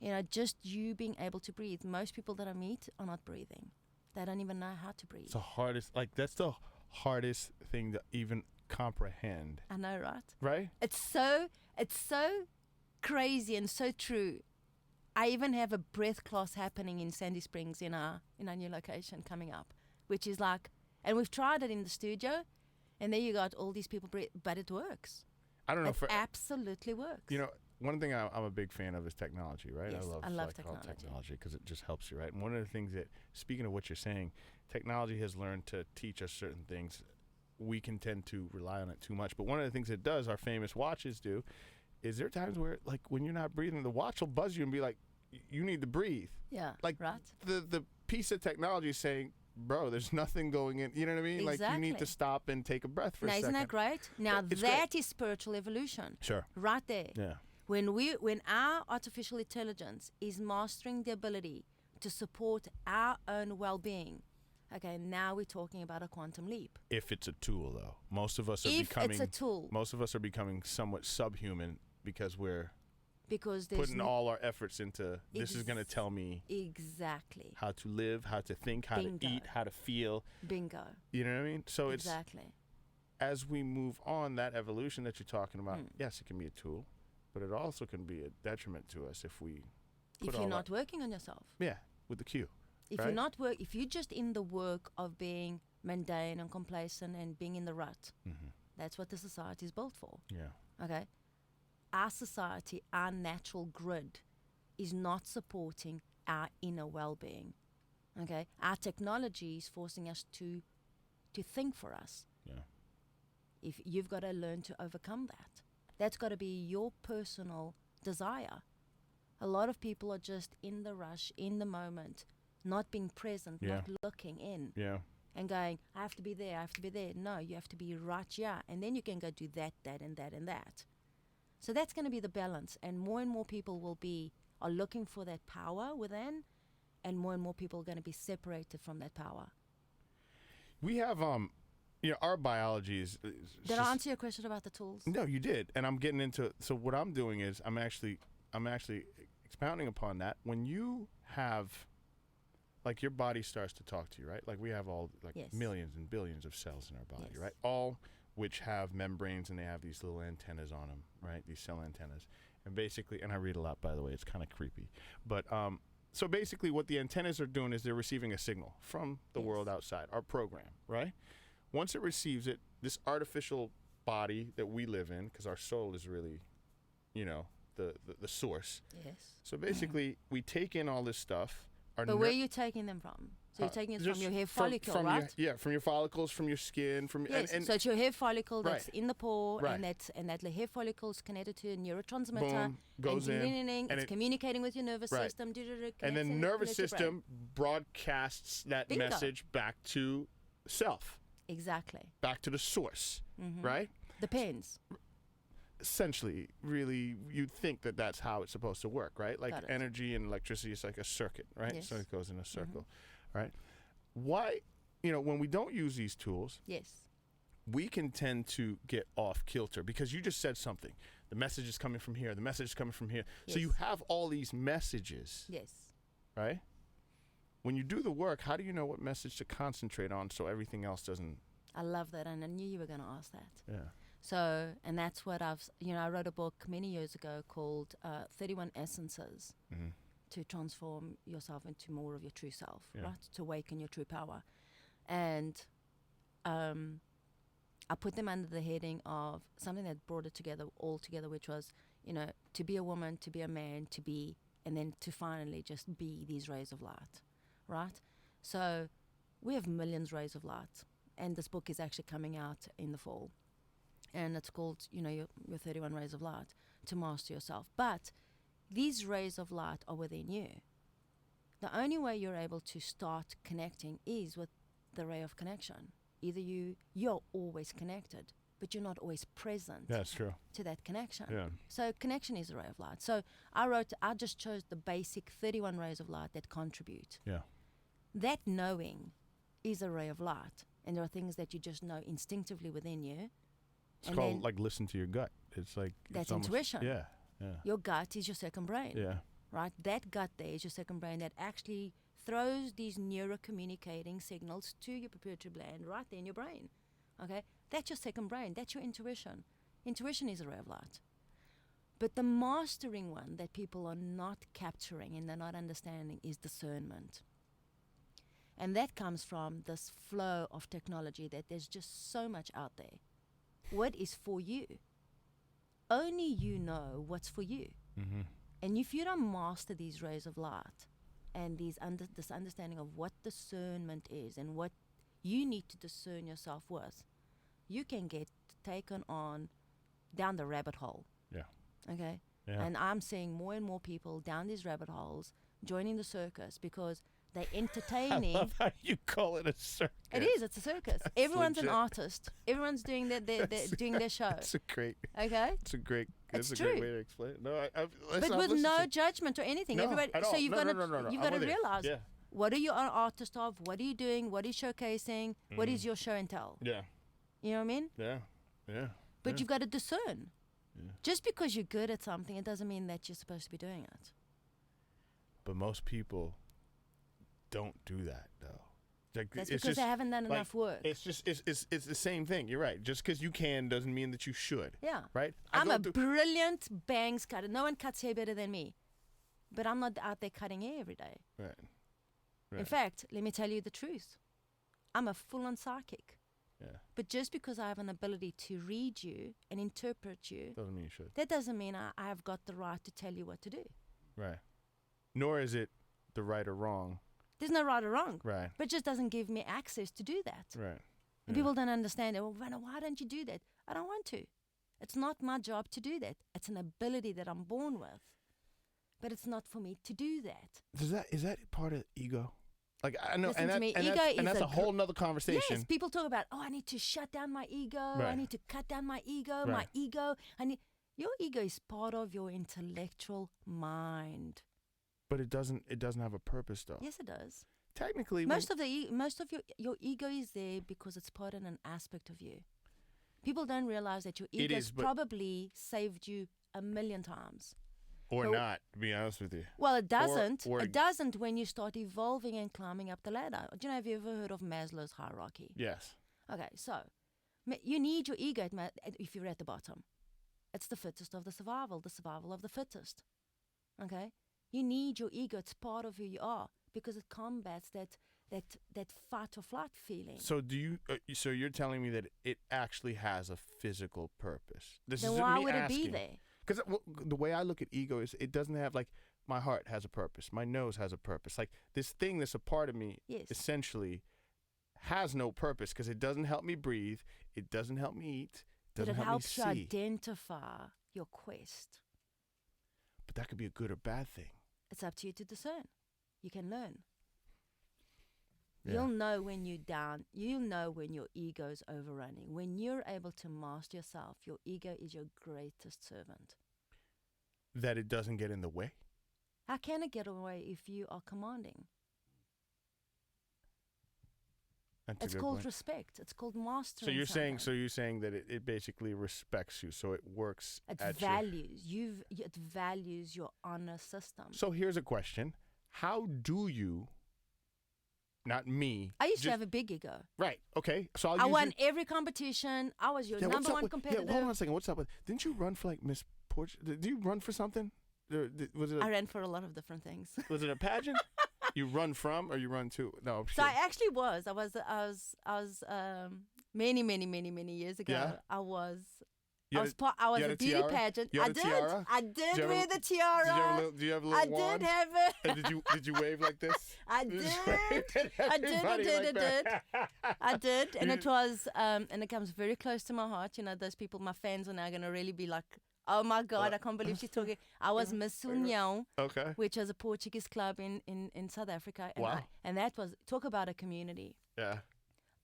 You know, just you being able to breathe. Most people that I meet are not breathing. They don't even know how to breathe. It's the hardest, that's the hardest thing to even comprehend. I know, right? Right? It's so crazy and so true. I even have a breath class happening in Sandy Springs in our new location coming up, which is like, and we've tried it in the studio, and there you got all these people breathe, but it works. I don't know. It absolutely works. You know, one thing I'm a big fan of is technology, right? Yes, I love technology because it just helps you, right? And one of the things that, speaking of what you're saying, technology has learned to teach us certain things. We can tend to rely on it too much. But one of the things it does, our famous watches do, is there are times where, like, when you're not breathing, the watch will buzz you and be like, you need to breathe. Yeah, like, right. The piece of technology is saying, bro, there's nothing going in. You know what I mean? Exactly. Like, you need to stop and take a breath for a second. Isn't that great? Now, that is spiritual evolution. Sure. Right there. Yeah. When our artificial intelligence is mastering the ability to support our own well-being, okay, now we're talking about a quantum leap. If it's a tool, though, most of us are Most of us are becoming somewhat subhuman because we're putting all our efforts into this is going to tell me exactly how to live, how to think, how to eat, how to feel. Bingo. You know what I mean? So exactly. It's as we move on, that evolution that you're talking about, yes, it can be a tool, but it also can be a detriment to us if you're not working on yourself. Yeah, with the Q. If you're not if you're just in the work of being mundane and complacent and being in the rut, that's what the society is built for. Yeah. Okay. Our society, our natural grid, is not supporting our inner well-being. Okay. Our technology is forcing us to think for us. Yeah. If you've got to learn to overcome that, that's got to be your personal desire. A lot of people are just in the rush, in the moment, not being present, not looking in. Yeah. And going, I have to be there, I have to be there. No, you have to be right here. And then you can go do that, and that, and that. So that's going to be the balance. And more people are looking for that power within, and more people are going to be separated from that power. We have, our biology is did I answer your question about the tools? No, you did. And I'm getting into, so what I'm doing is I'm actually expounding upon that. When you have, like, your body starts to talk to you, right? Like, we have all, like, millions and billions of cells in our body, right? All which have membranes, and they have these little antennas on them, right? These cell antennas. And basically, and I read a lot, by the way, it's kind of creepy. But so basically what the antennas are doing is they're receiving a signal from the world outside, our program, right? Once it receives it, this artificial body that we live in, because our soul is really, the source. Yes. So basically, we take in all this stuff. But where are you taking them from? So you're taking it from your hair follicle, right? From your follicles, from your skin, from and so it's your hair follicle that's in the pore, and that hair follicle is connected to a neurotransmitter. Boom, goes in, and it's communicating with your nervous system. And then the nervous system broadcasts that message back to self. Exactly. Back to the source, right? Depends. essentially, really, you'd think that that's how it's supposed to work, right? Like Got it. energy and electricity is like a circuit, right? Yes. So it goes in a circle, right? Why, when we don't use these tools, Yes. we can tend to get off kilter because you just said something. The message is coming from here. The message is coming from here. So you Yes. have all these messages, Yes. right? When you do the work, how do you know what message to concentrate on so everything else doesn't? I love that, and I knew you were going to ask that. Yeah. So, and that's what I wrote a book many years ago called 31 Essences to transform yourself into more of your true self, right? To awaken your true power. And I put them under the heading of something that brought it together, all together, which was, to be a woman, to be a man, to be, and then to finally just be these rays of light, right? So we have millions of rays of light, and this book is actually coming out in the fall. And it's called, your 31 Rays of Light, to master yourself. But these rays of light are within you. The only way you're able to start connecting is with the ray of connection. Either you're always connected, but you're not always present. That's true. To that connection. Yeah. So connection is a ray of light. So I just chose the basic 31 rays of light that contribute. Yeah. That knowing is a ray of light. And there are things that you just know instinctively within you. It's called like listen to your gut. It's like that's almost, intuition. Yeah. Your gut is your second brain. Yeah. Right? That gut there is your second brain that actually throws these neurocommunicating signals to your pituitary gland right there in your brain. Okay? That's your second brain. That's your intuition. Intuition is a ray of light. But the mastering one that people are not capturing and they're not understanding is discernment. And that comes from this flow of technology that there's just so much out there. What is for you? Only you know what's for you. Mm-hmm. And if you don't master these rays of light and this understanding of what discernment is and what you need to discern yourself with, you can get taken on down the rabbit hole. Yeah. Okay? Yeah. And I'm seeing more and more people down these rabbit holes joining the circus because they're entertaining. I love how you call it a circus. It is. It's a circus. That's Everyone's legit. an artist. Everyone's doing doing their show. That's a great. Okay. It's a great. It's That's a true. great way to explain it. No, but with no judgment or anything. No, Everybody. at So all. you've No, got no, to no, no. you've I'm got to with you. realize Yeah. what are you an artist of? What are you doing? What are you showcasing? What is your show and tell? Yeah. You know what I mean? Yeah. Yeah. But yeah. you've got to discern. Yeah. Just because you're good at something, it doesn't mean that you're supposed to be doing it. But most people don't do that though. Like, That's it's because they just, haven't done like, enough work. It's just it's the same thing. You're right. Just because you can doesn't mean that you should. Yeah. Right. I'm a brilliant bangs cutter. No one cuts hair better than me. But I'm not out there cutting hair every day. Right. In fact, let me tell you the truth. I'm a full-on psychic. Yeah. But just because I have an ability to read you and interpret you, Doesn't mean you should. that doesn't mean I have got the right to tell you what to do. Right. Nor is it the right or wrong. There's no right or wrong. Right. But it just doesn't give me access to do that. Right. And people don't understand it. Well, Vanda, why don't you do that? I don't want to. It's not my job to do that. It's an ability that I'm born with. But it's not for me to do that. Is that part of ego? Like I know, Listen and, to that, me. and Ego that's, is and that's a a whole nother conversation. Yes, people talk about, I need to shut down my ego. I Right. need to cut down my ego, Right. Your ego is part of your intellectual mind. But it doesn't have a purpose though. Yes, it does. Technically, Most of your ego is there because it's part of an aspect of you. People don't realize that your ego has probably saved you a million times. or not, to be honest with you. Well, it doesn't. Or It doesn't when you start evolving and climbing up the ladder. Do you know, have you ever heard of Maslow's hierarchy? Yes. Okay, so you need your ego if you're at the bottom. It's the fittest of the survival of the fittest. Okay? You need your ego. It's part of who you are because it combats that fight or flight feeling. So so you're telling me that it actually has a physical purpose? Then why would it be there? Because the way I look at ego is it doesn't have, like, my heart has a purpose. My nose has a purpose. Like, this thing that's a part of me essentially has no purpose because it doesn't help me breathe. It doesn't help me eat. It doesn't But it help helps me you see. identify your quest. But that could be a good or bad thing. It's up to you to discern. You can learn. You'll know when you're down. You'll know when your ego's overrunning. When you're able to master yourself, your ego is your greatest servant. That it doesn't get in the way? How can it get away if you are commanding? It's called respect. It's called mastering. So you're something. saying that it basically respects you, so it works. It values it values your honor system. So here's a question: how do you? Not me. I used to have a big ego. Right. Okay. So I won every competition. I was your number one competitor. Hold on a second. What's up with? Didn't you run for like Miss Portugal? Did you run for something? Was it? I ran for a lot of different things. Was it a pageant? You run from or you run to? No. So I actually was. I was many years ago. Yeah? I was You had a beauty pageant. You had a tiara? I did wear the tiara. Do you have a little wand? I did have it. And did you wave like this? I did. I did. And it was and it comes very close to my heart. You know, those people, my fans are now gonna really be like, oh my God, I can't believe she's talking. I was Miss União, which is a Portuguese club in South Africa. And wow. And that was, talk about a community. Yeah.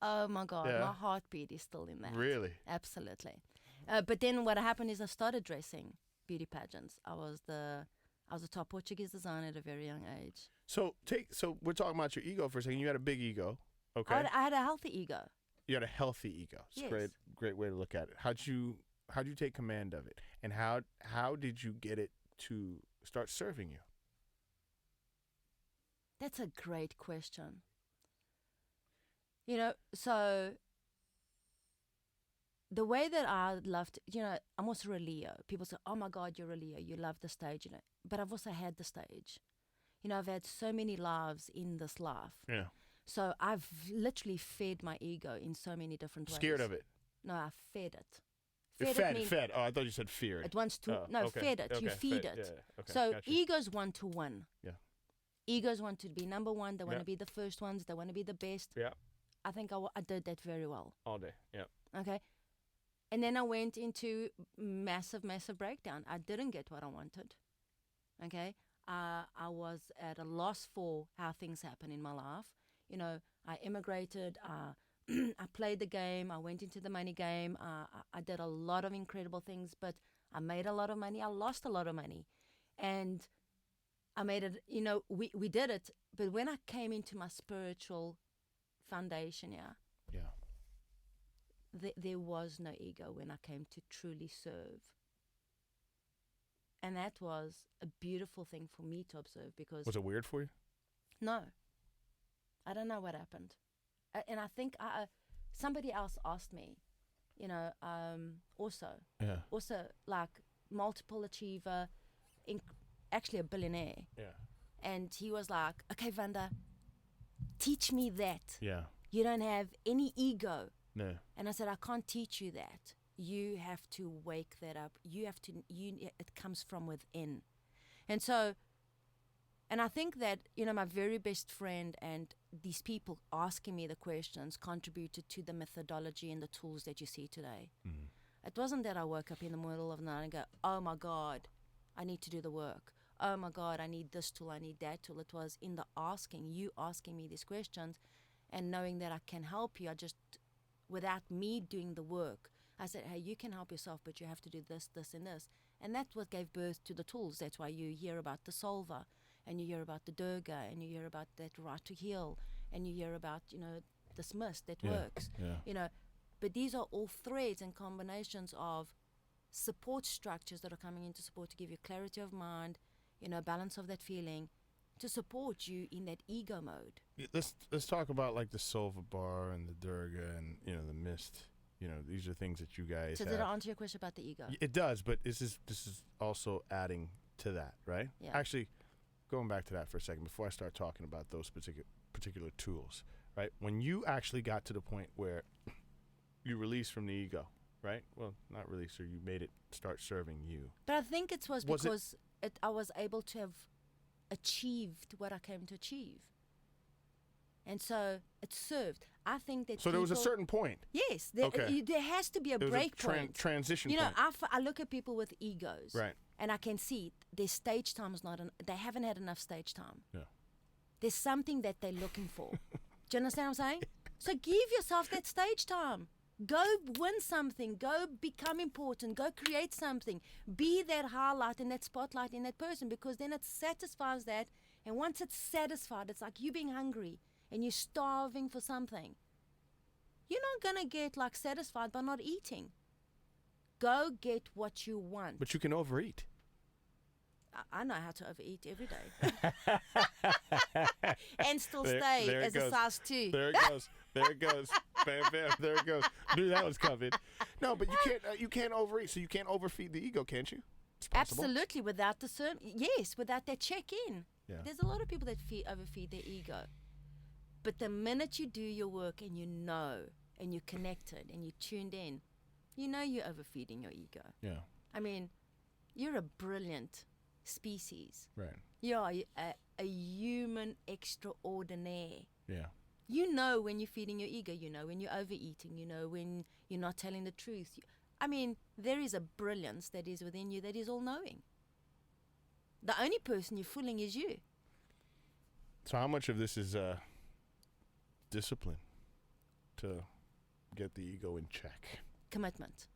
Oh my God, my heartbeat is still in that. Really? Absolutely. But then what happened is I started dressing beauty pageants. I was a top Portuguese designer at a very young age. So we're talking about your ego for a second. You had a big ego. Okay. I had a healthy ego. You had a healthy ego. It's yes. Great way to look at it. How'd you take command of it? And how did you get it to start serving you? That's a great question. You know, so the way that I loved, you know, I'm also a Leo. People say, oh my God, you're a Leo. You love the stage, you know. But I've also had the stage. You know, I've had so many lives in this life. Yeah. So I've literally fed my ego in so many different ways. Scared of it? No, I fed it. Fed. Oh, I thought you said feared. It wants to, fed it. You feed it. Yeah. Okay, so gotcha. egos want to win. Yeah. Egos want to be number one. They want to be the first ones. They want to be the best. Yeah. I think I did that very well. All day. Yeah. Okay. And then I went into massive breakdown. I didn't get what I wanted. Okay. I was at a loss for how things happen in my life. You know, I immigrated. I played the game. I went into the money game. I did a lot of incredible things, but I made a lot of money. I lost a lot of money. And I made it, you know, we did it. But when I came into my spiritual foundation, there was no ego when I came to truly serve. And that was a beautiful thing for me to observe because... Was it weird for you? No. I don't know what happened. And I think somebody else asked me, you know, also like multiple achiever, actually a billionaire. Yeah. And he was like, okay, Vanda, teach me that. Yeah. You don't have any ego. No. And I said, I can't teach you that. You have to wake that up. It comes from within. And so, and I think that, you know, my very best friend and these people asking me the questions contributed to the methodology and the tools that you see today. Mm-hmm. It wasn't that I woke up in the middle of the night and go, oh my God, I need to do the work. Oh my God, I need this tool, I need that tool. It was in the asking, you asking me these questions and knowing that I can help you. I just, without me doing the work, I said, hey, you can help yourself, but you have to do this, this, and this. And that's what gave birth to the tools. That's why you hear about the solver, and you hear about the durga, and you hear about that right to heal, and you hear about, you know, this mist that works. Yeah. You know, but these are all threads and combinations of support structures that are coming into support to give you clarity of mind, you know, balance of that feeling, to support you in that ego mode. Yeah, let's talk about like the Solva bar and the Durga and, you know, the mist. You know, these are things that you guys So have. did I answer your question about the ego? It does, but this is also adding to that, right? Yeah. Actually, going back to that for a second before I start talking about those particular tools, right? When you actually got to the point where you released from the ego, right? Well, not release, or you made it start serving you. But I think it was because I was able to have achieved what I came to achieve. And so it served. I think that So there was a certain point. Yes. There has to be a break point. Transition point. You know, point. I look at people with egos. Right. And I can see their stage time is not, they haven't had enough stage time. Yeah. There's something that they're looking for. Do you understand what I'm saying? So give yourself that stage time. Go win something. Go become important. Go create something. Be that highlight and that spotlight in that person, because then it satisfies that. And once it's satisfied, it's like you being hungry and you're starving for something. You're not going to get like satisfied by not eating. Go get what you want. But you can overeat. I know how to overeat every day. And still stay as a size 2. There it goes. There it goes. Bam, bam. There it goes. Knew that was coming. No, but you can't overeat, so you can't overfeed the ego, can't you? It's possible. Absolutely, without without that check-in. Yeah. There's a lot of people that overfeed their ego. But the minute you do your work and you know, and you're connected and you're tuned in, you know you're overfeeding your ego. Yeah. I mean, you're a brilliant species. Right. You're a human extraordinaire. Yeah. You know when you're feeding your ego. You know when you're overeating. You know when you're not telling the truth. I mean, there is a brilliance that is within you that is all-knowing. The only person you're fooling is you. So how much of this is discipline to get the ego in check? Commitment.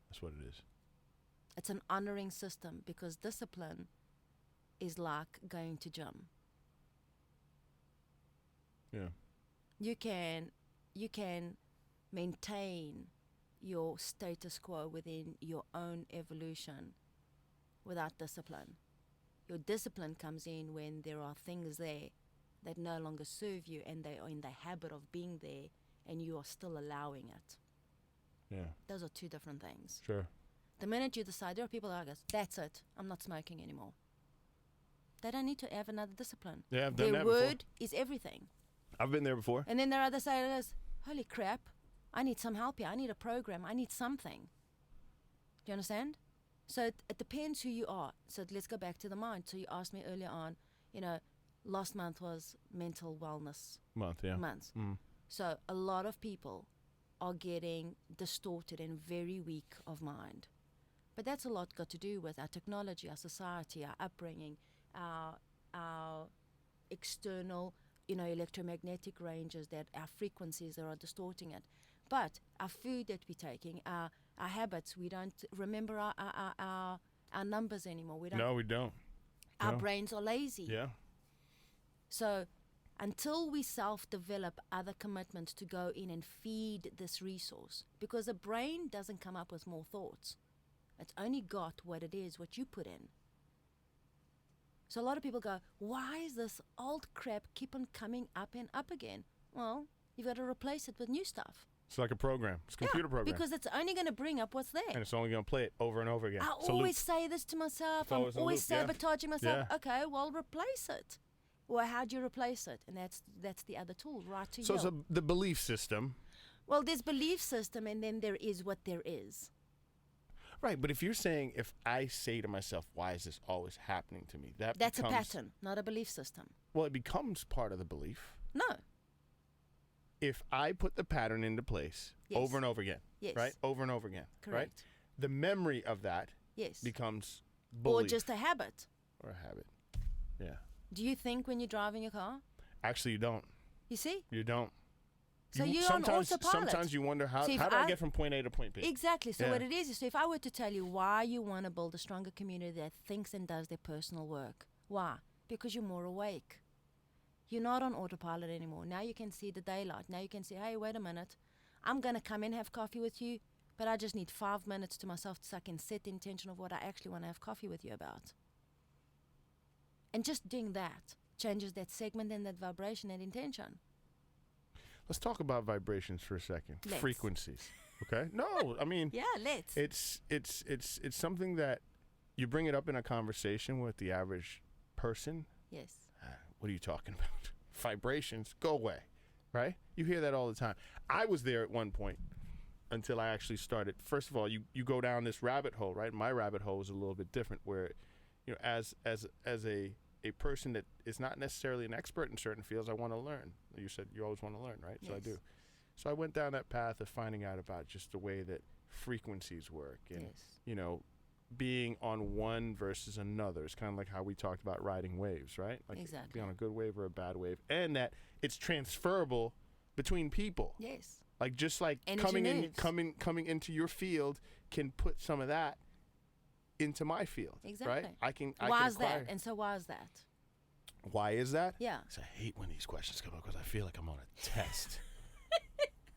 That's what it is. It's an honoring system, because discipline is like going to gym. Yeah. You can maintain your status quo within your own evolution without discipline. Your discipline comes in when there are things there that no longer serve you and they are in the habit of being there and you are still allowing it. Yeah. Those are two different things. Sure. The minute you decide, there are people that go, that's it, I'm not smoking anymore. They don't need to have another discipline. Yeah, I've done Their that word before. is everything. I've been there before. And then there are other sailors, holy crap, I need some help here. I need a program. I need something. Do you understand? So it depends who you are. So let's go back to the mind. So you asked me earlier on, last month was mental wellness month. Mm. So a lot of people are getting distorted and very weak of mind. But that's a lot got to do with our technology, our society, our upbringing, our external electromagnetic ranges, that our frequencies that are distorting it. But our food that we're taking, our habits, we don't remember our numbers anymore. We don't. Our brains are lazy. Yeah. So until we self-develop other commitments to go in and feed this resource, because the brain doesn't come up with more thoughts. It's only got what it is, what you put in. So a lot of people go, why is this old crap keep on coming up and up again? Well, you've got to replace it with new stuff. It's like a program. It's a computer program. Because it's only going to bring up what's there. And it's only going to play it over and over again. I always say this to myself. I'm always sabotaging myself. Yeah. Okay, well, replace it. Well, how do you replace it? And that's the other tool, right to So heal. it's the belief system. Well, there's belief system, and then there is what there is. Right, but if you're saying, if I say to myself, why is this always happening to me? That's a pattern, not a belief system. Well, it becomes part of the belief. No. If I put the pattern into place over and over again, right? Over and over again, Correct. right? The memory of that becomes Or belief. just a habit. Or a habit, yeah. Do you think when you're driving your car? Actually, you don't. You see? You don't. So you're on autopilot. Sometimes you wonder, how do I get from point A to point B? Exactly. So what it is, so if I were to tell you why you want to build a stronger community that thinks and does their personal work, why? Because you're more awake. You're not on autopilot anymore. Now you can see the daylight. Now you can say, hey, wait a minute. I'm going to come in and have coffee with you, but I just need 5 minutes to myself so I can set the intention of what I actually want to have coffee with you about. And just doing that changes that segment and that vibration and intention. Let's talk about vibrations for a second. Let's. Frequencies. Okay? No, I mean, yeah, let's. It's something that you bring it up in a conversation with the average person. Yes. What are you talking about? Vibrations, go away, right? You hear that all the time. I was there at one point until I actually started. First of all, you go down this rabbit hole, right? My rabbit hole is a little bit different, where, as a person that is not necessarily an expert in certain fields, I want to learn. You said you always want to learn, right? So I do. So I went down that path of finding out about just the way that frequencies work, and being on one versus another. It's kind of like how we talked about riding waves, right? Like exactly. be on a good wave or a bad wave, and that it's transferable between people. Yes. Like just like Energy coming into your field can put some of that into my field. Exactly. Right? I can Why is acquire. that? And so why is that? Why is that? Yeah. 'Cause I hate when these questions come up because I feel like I'm on a test.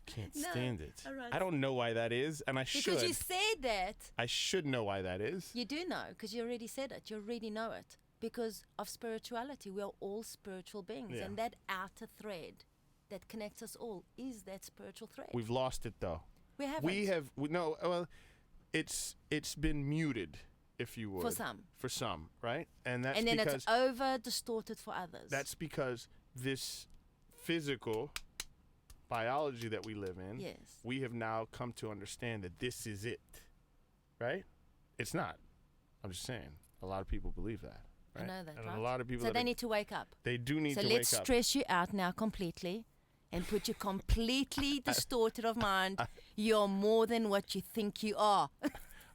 Can't No, stand it. all right. I don't know why that is, and I should. Because you said that. I should know why that is. You do know, because you already said it. You already know it. Because of spirituality. We are all spiritual beings. Yeah. And that outer thread that connects us all is that spiritual thread. We've lost it though. We haven't. We have no. Well, it's been muted, if you would. For some. Right? And that's and then because it's over distorted for others. that's because this physical biology that we live in, Yes. we have now come to understand that this is it. Right? It's not. I'm just saying. A lot of people believe that. Right? I know that, and right? a lot of people So that they are- need to wake up. They do need so to let's wake up. stress you out now completely and put you completely distorted of mind. You're more than what you think you are.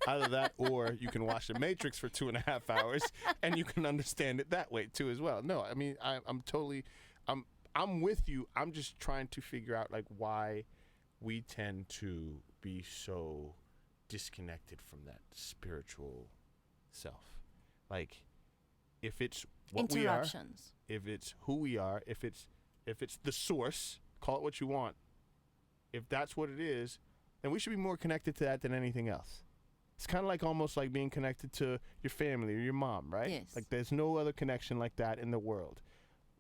Either that or you can watch The Matrix for 2.5 hours and you can understand it that way too as well. No, I mean, I'm with you. I'm just trying to figure out like why we tend to be so disconnected from that spiritual self. Like if it's what we are, Interruptions. if it's who we are, if it's the source, call it what you want. If that's what it is, then we should be more connected to that than anything else. It's kind of like almost like being connected to your family or your mom, right? Yes. Like there's no other connection like that in the world.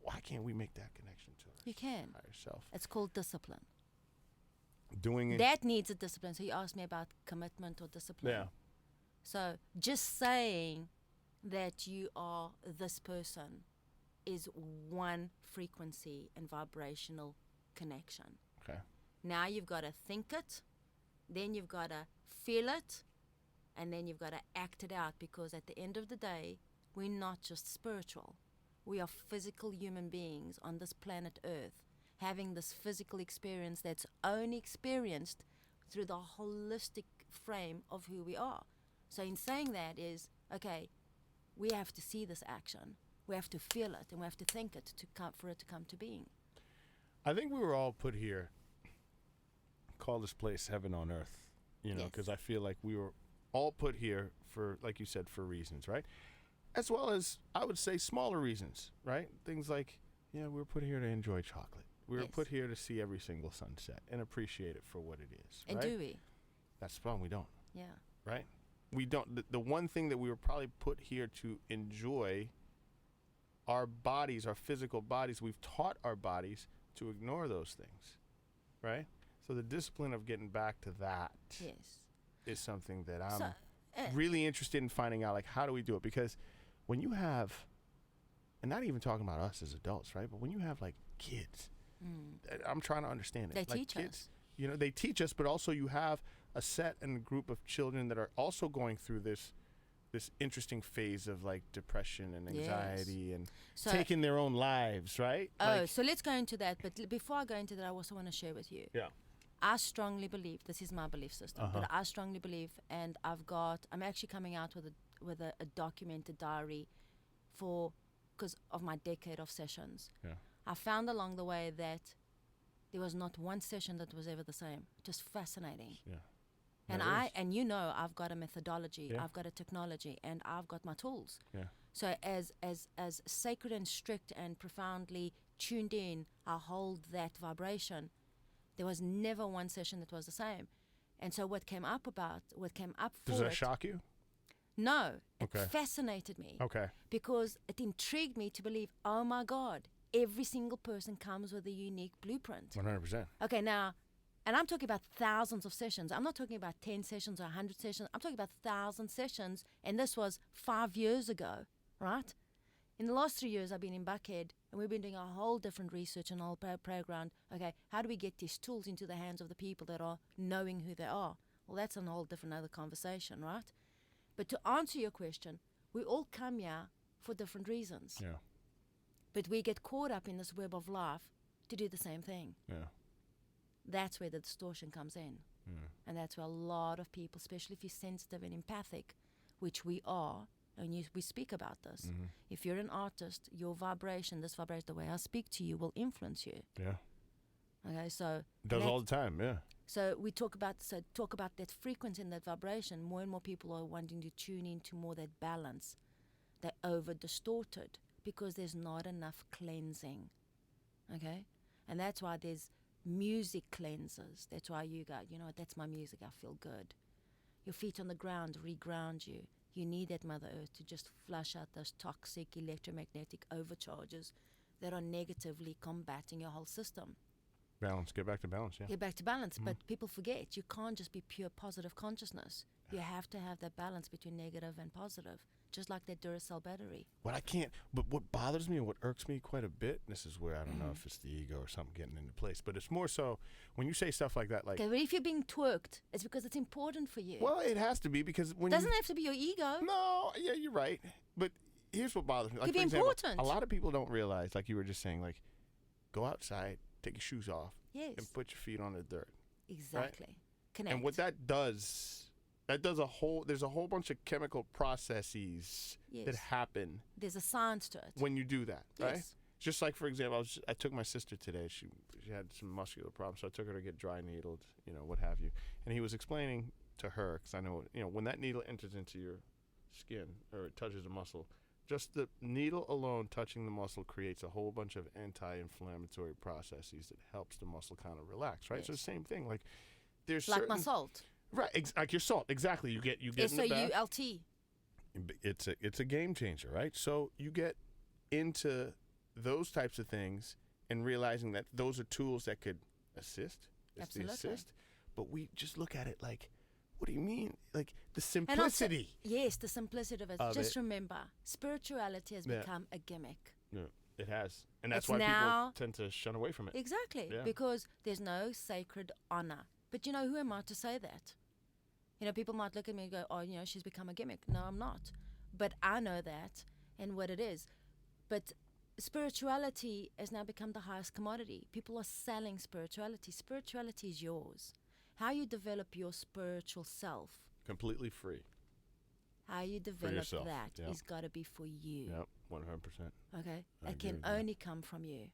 Why can't we make that connection to You can. ourselves? It's called discipline. Doing it. That needs a discipline. So you asked me about commitment or discipline. Yeah. So just saying that you are this person is one frequency and vibrational connection. Okay. Now you've got to think it, then you've got to feel it, and then you've got to act it out, because at the end of the day, we're not just spiritual. We are physical human beings on this planet Earth, having this physical experience that's only experienced through the holistic frame of who we are. So in saying that is, okay, we have to see this action, we have to feel it, and we have to think it for it to come to being. I think we were all put here, call this place heaven on earth, you know, Yes. because I feel like we were all put here for, like you said, for reasons, right? As well as, I would say, smaller reasons, right? Things like, yeah, we were put here to enjoy chocolate. We were Yes. put here to see every single sunset and appreciate it for what it is, And right? do we? That's the problem, we don't, Yeah. right? We don't. The one thing that we were probably put here to enjoy, our bodies, our physical bodies, we've taught our bodies to ignore those things, right? So the discipline of getting back to that Yes. is something that I'm So, really interested in finding out, like, how do we do it? Because when you have, and not even talking about us as adults, right? But when you have, like, kids, I'm trying to understand it. They like teach kids, us. You know, they teach us, but also you have a set and a group of children that are also going through this interesting phase of, like, depression and anxiety and So- taking their own lives, right? Oh, Like, so let's go into that. But before I go into that, I also want to share with you. yeah. I strongly believe, this is my belief system, but I strongly believe, and I'm actually coming out with a documented diary because of my decade of sessions. Yeah. I found along the way that there was not one session that was ever the same. Just fascinating. Yeah. And Yeah, it is. and you know, I've got a methodology, Yeah. I've got a technology, and I've got my tools. Yeah. So as sacred and strict and profoundly tuned in, I hold that vibration. There was never one session that was the same. And so what came up for Does that it, shock you? no, Okay. it fascinated me. Okay. Because it intrigued me to believe, oh my God, every single person comes with a unique blueprint. 100%. Okay, now, and I'm talking about thousands of sessions. I'm not talking about 10 sessions or 100 sessions. I'm talking about 1,000 sessions, and this was 5 years ago, right? In the last 3 years, I've been in Buckhead, and we've been doing a whole different research and a whole program. Okay, how do we get these tools into the hands of the people that are knowing who they are? Well, that's a whole different other conversation, right? But to answer your question, we all come here for different reasons. Yeah. But we get caught up in this web of life to do the same thing. Yeah. That's where the distortion comes in. And that's where a lot of people, especially if you're sensitive and empathic, which we are, and we speak about this. If you're an artist, your vibration, the way I speak to you will influence you. Yeah. Okay, so Does all the time, yeah. So we talk about that frequency and that vibration. More and more people are wanting to tune into more that balance. They're over distorted because there's not enough cleansing. Okay, and that's why there's music cleansers. That's why you go, you know what, that's my music, I feel good. Your feet on the ground reground you. You need that Mother Earth to just flush out those toxic electromagnetic overcharges that are negatively combating your whole system. Balance, get back to balance, yeah. Get back to balance, but people forget you can't just be pure positive consciousness. You have to have that balance between negative and positive, just like that Duracell battery. But what bothers me and what irks me quite a bit, this is where I don't know if it's the ego or something getting into place, but it's more so when you say stuff like that, like... Okay, but if you're being twerked, it's because it's important for you. Well, it has to be because when Doesn't have to be your ego. No, yeah, you're right. But here's what bothers me. Like, Could be for example, important. a lot of people don't realize, like you were just saying, like, go outside, take your shoes off, and put your feet on the dirt. Exactly. Right? Connect. And what that does there's a whole bunch of chemical processes that happen. There's a science to it. When you do that, right? Yes. Just like, for example, I took my sister today. She had some muscular problems, so I took her to get dry needled, what have you. And he was explaining to her, because I know, when that needle enters into your skin or it touches a muscle, just the needle alone touching the muscle creates a whole bunch of anti-inflammatory processes that helps the muscle kind of relax, right? Yes. So the same thing, like there's like certain, my salt. right? Like your salt, exactly. You get in the bath. SOULT. It's a game changer, right? So you get into those types of things and realizing that those are tools that could assist. It's the assist, but we just look at it like, what do you mean? Like the simplicity. Yes, the simplicity of it. Just remember, spirituality has become a gimmick. Yeah, it has. And that's It's why now- people tend to shun away from it. Exactly, Yeah. because there's no sacred honor. But who am I to say that? People might look at me and go, oh, she's become a gimmick. No, I'm not. But I know that and what it is. But spirituality has now become the highest commodity. People are selling spirituality. Spirituality is yours. How you develop your spiritual self. Completely free. How you develop yourself, that yep. is got to be for you. Yep, 100%. Okay? I It can agree with only come from you.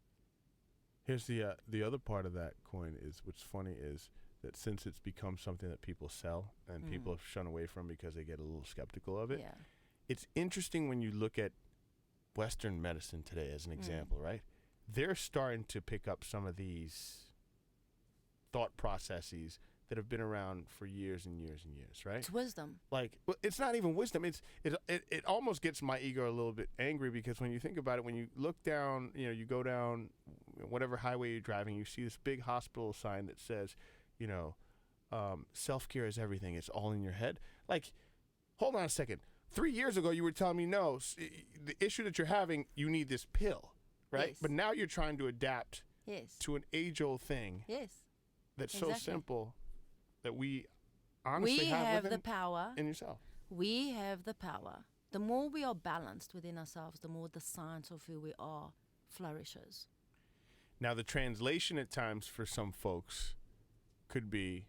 Here's the other part of that coin is, what's funny is that since it's become something that people sell and people shun away from because they get a little skeptical of it, it's interesting when you look at Western medicine today as an example, right? They're starting to pick up some of these thought processes that have been around for years and years and years, right? It's wisdom. Like, well, it's not even wisdom. It almost gets my ego a little bit angry because when you think about it, when you look down, you go down whatever highway you're driving, you see this big hospital sign that says, self-care is everything. It's all in your head. Like, hold on a second. 3 years ago, you were telling me, no, the issue that you're having, you need this pill, right? Yes. But now you're trying to adapt to an age-old thing that's so simple that we honestly have the power in yourself. We have the power. The more we are balanced within ourselves, the more the science of who we are flourishes. Now, the translation at times for some folks could be,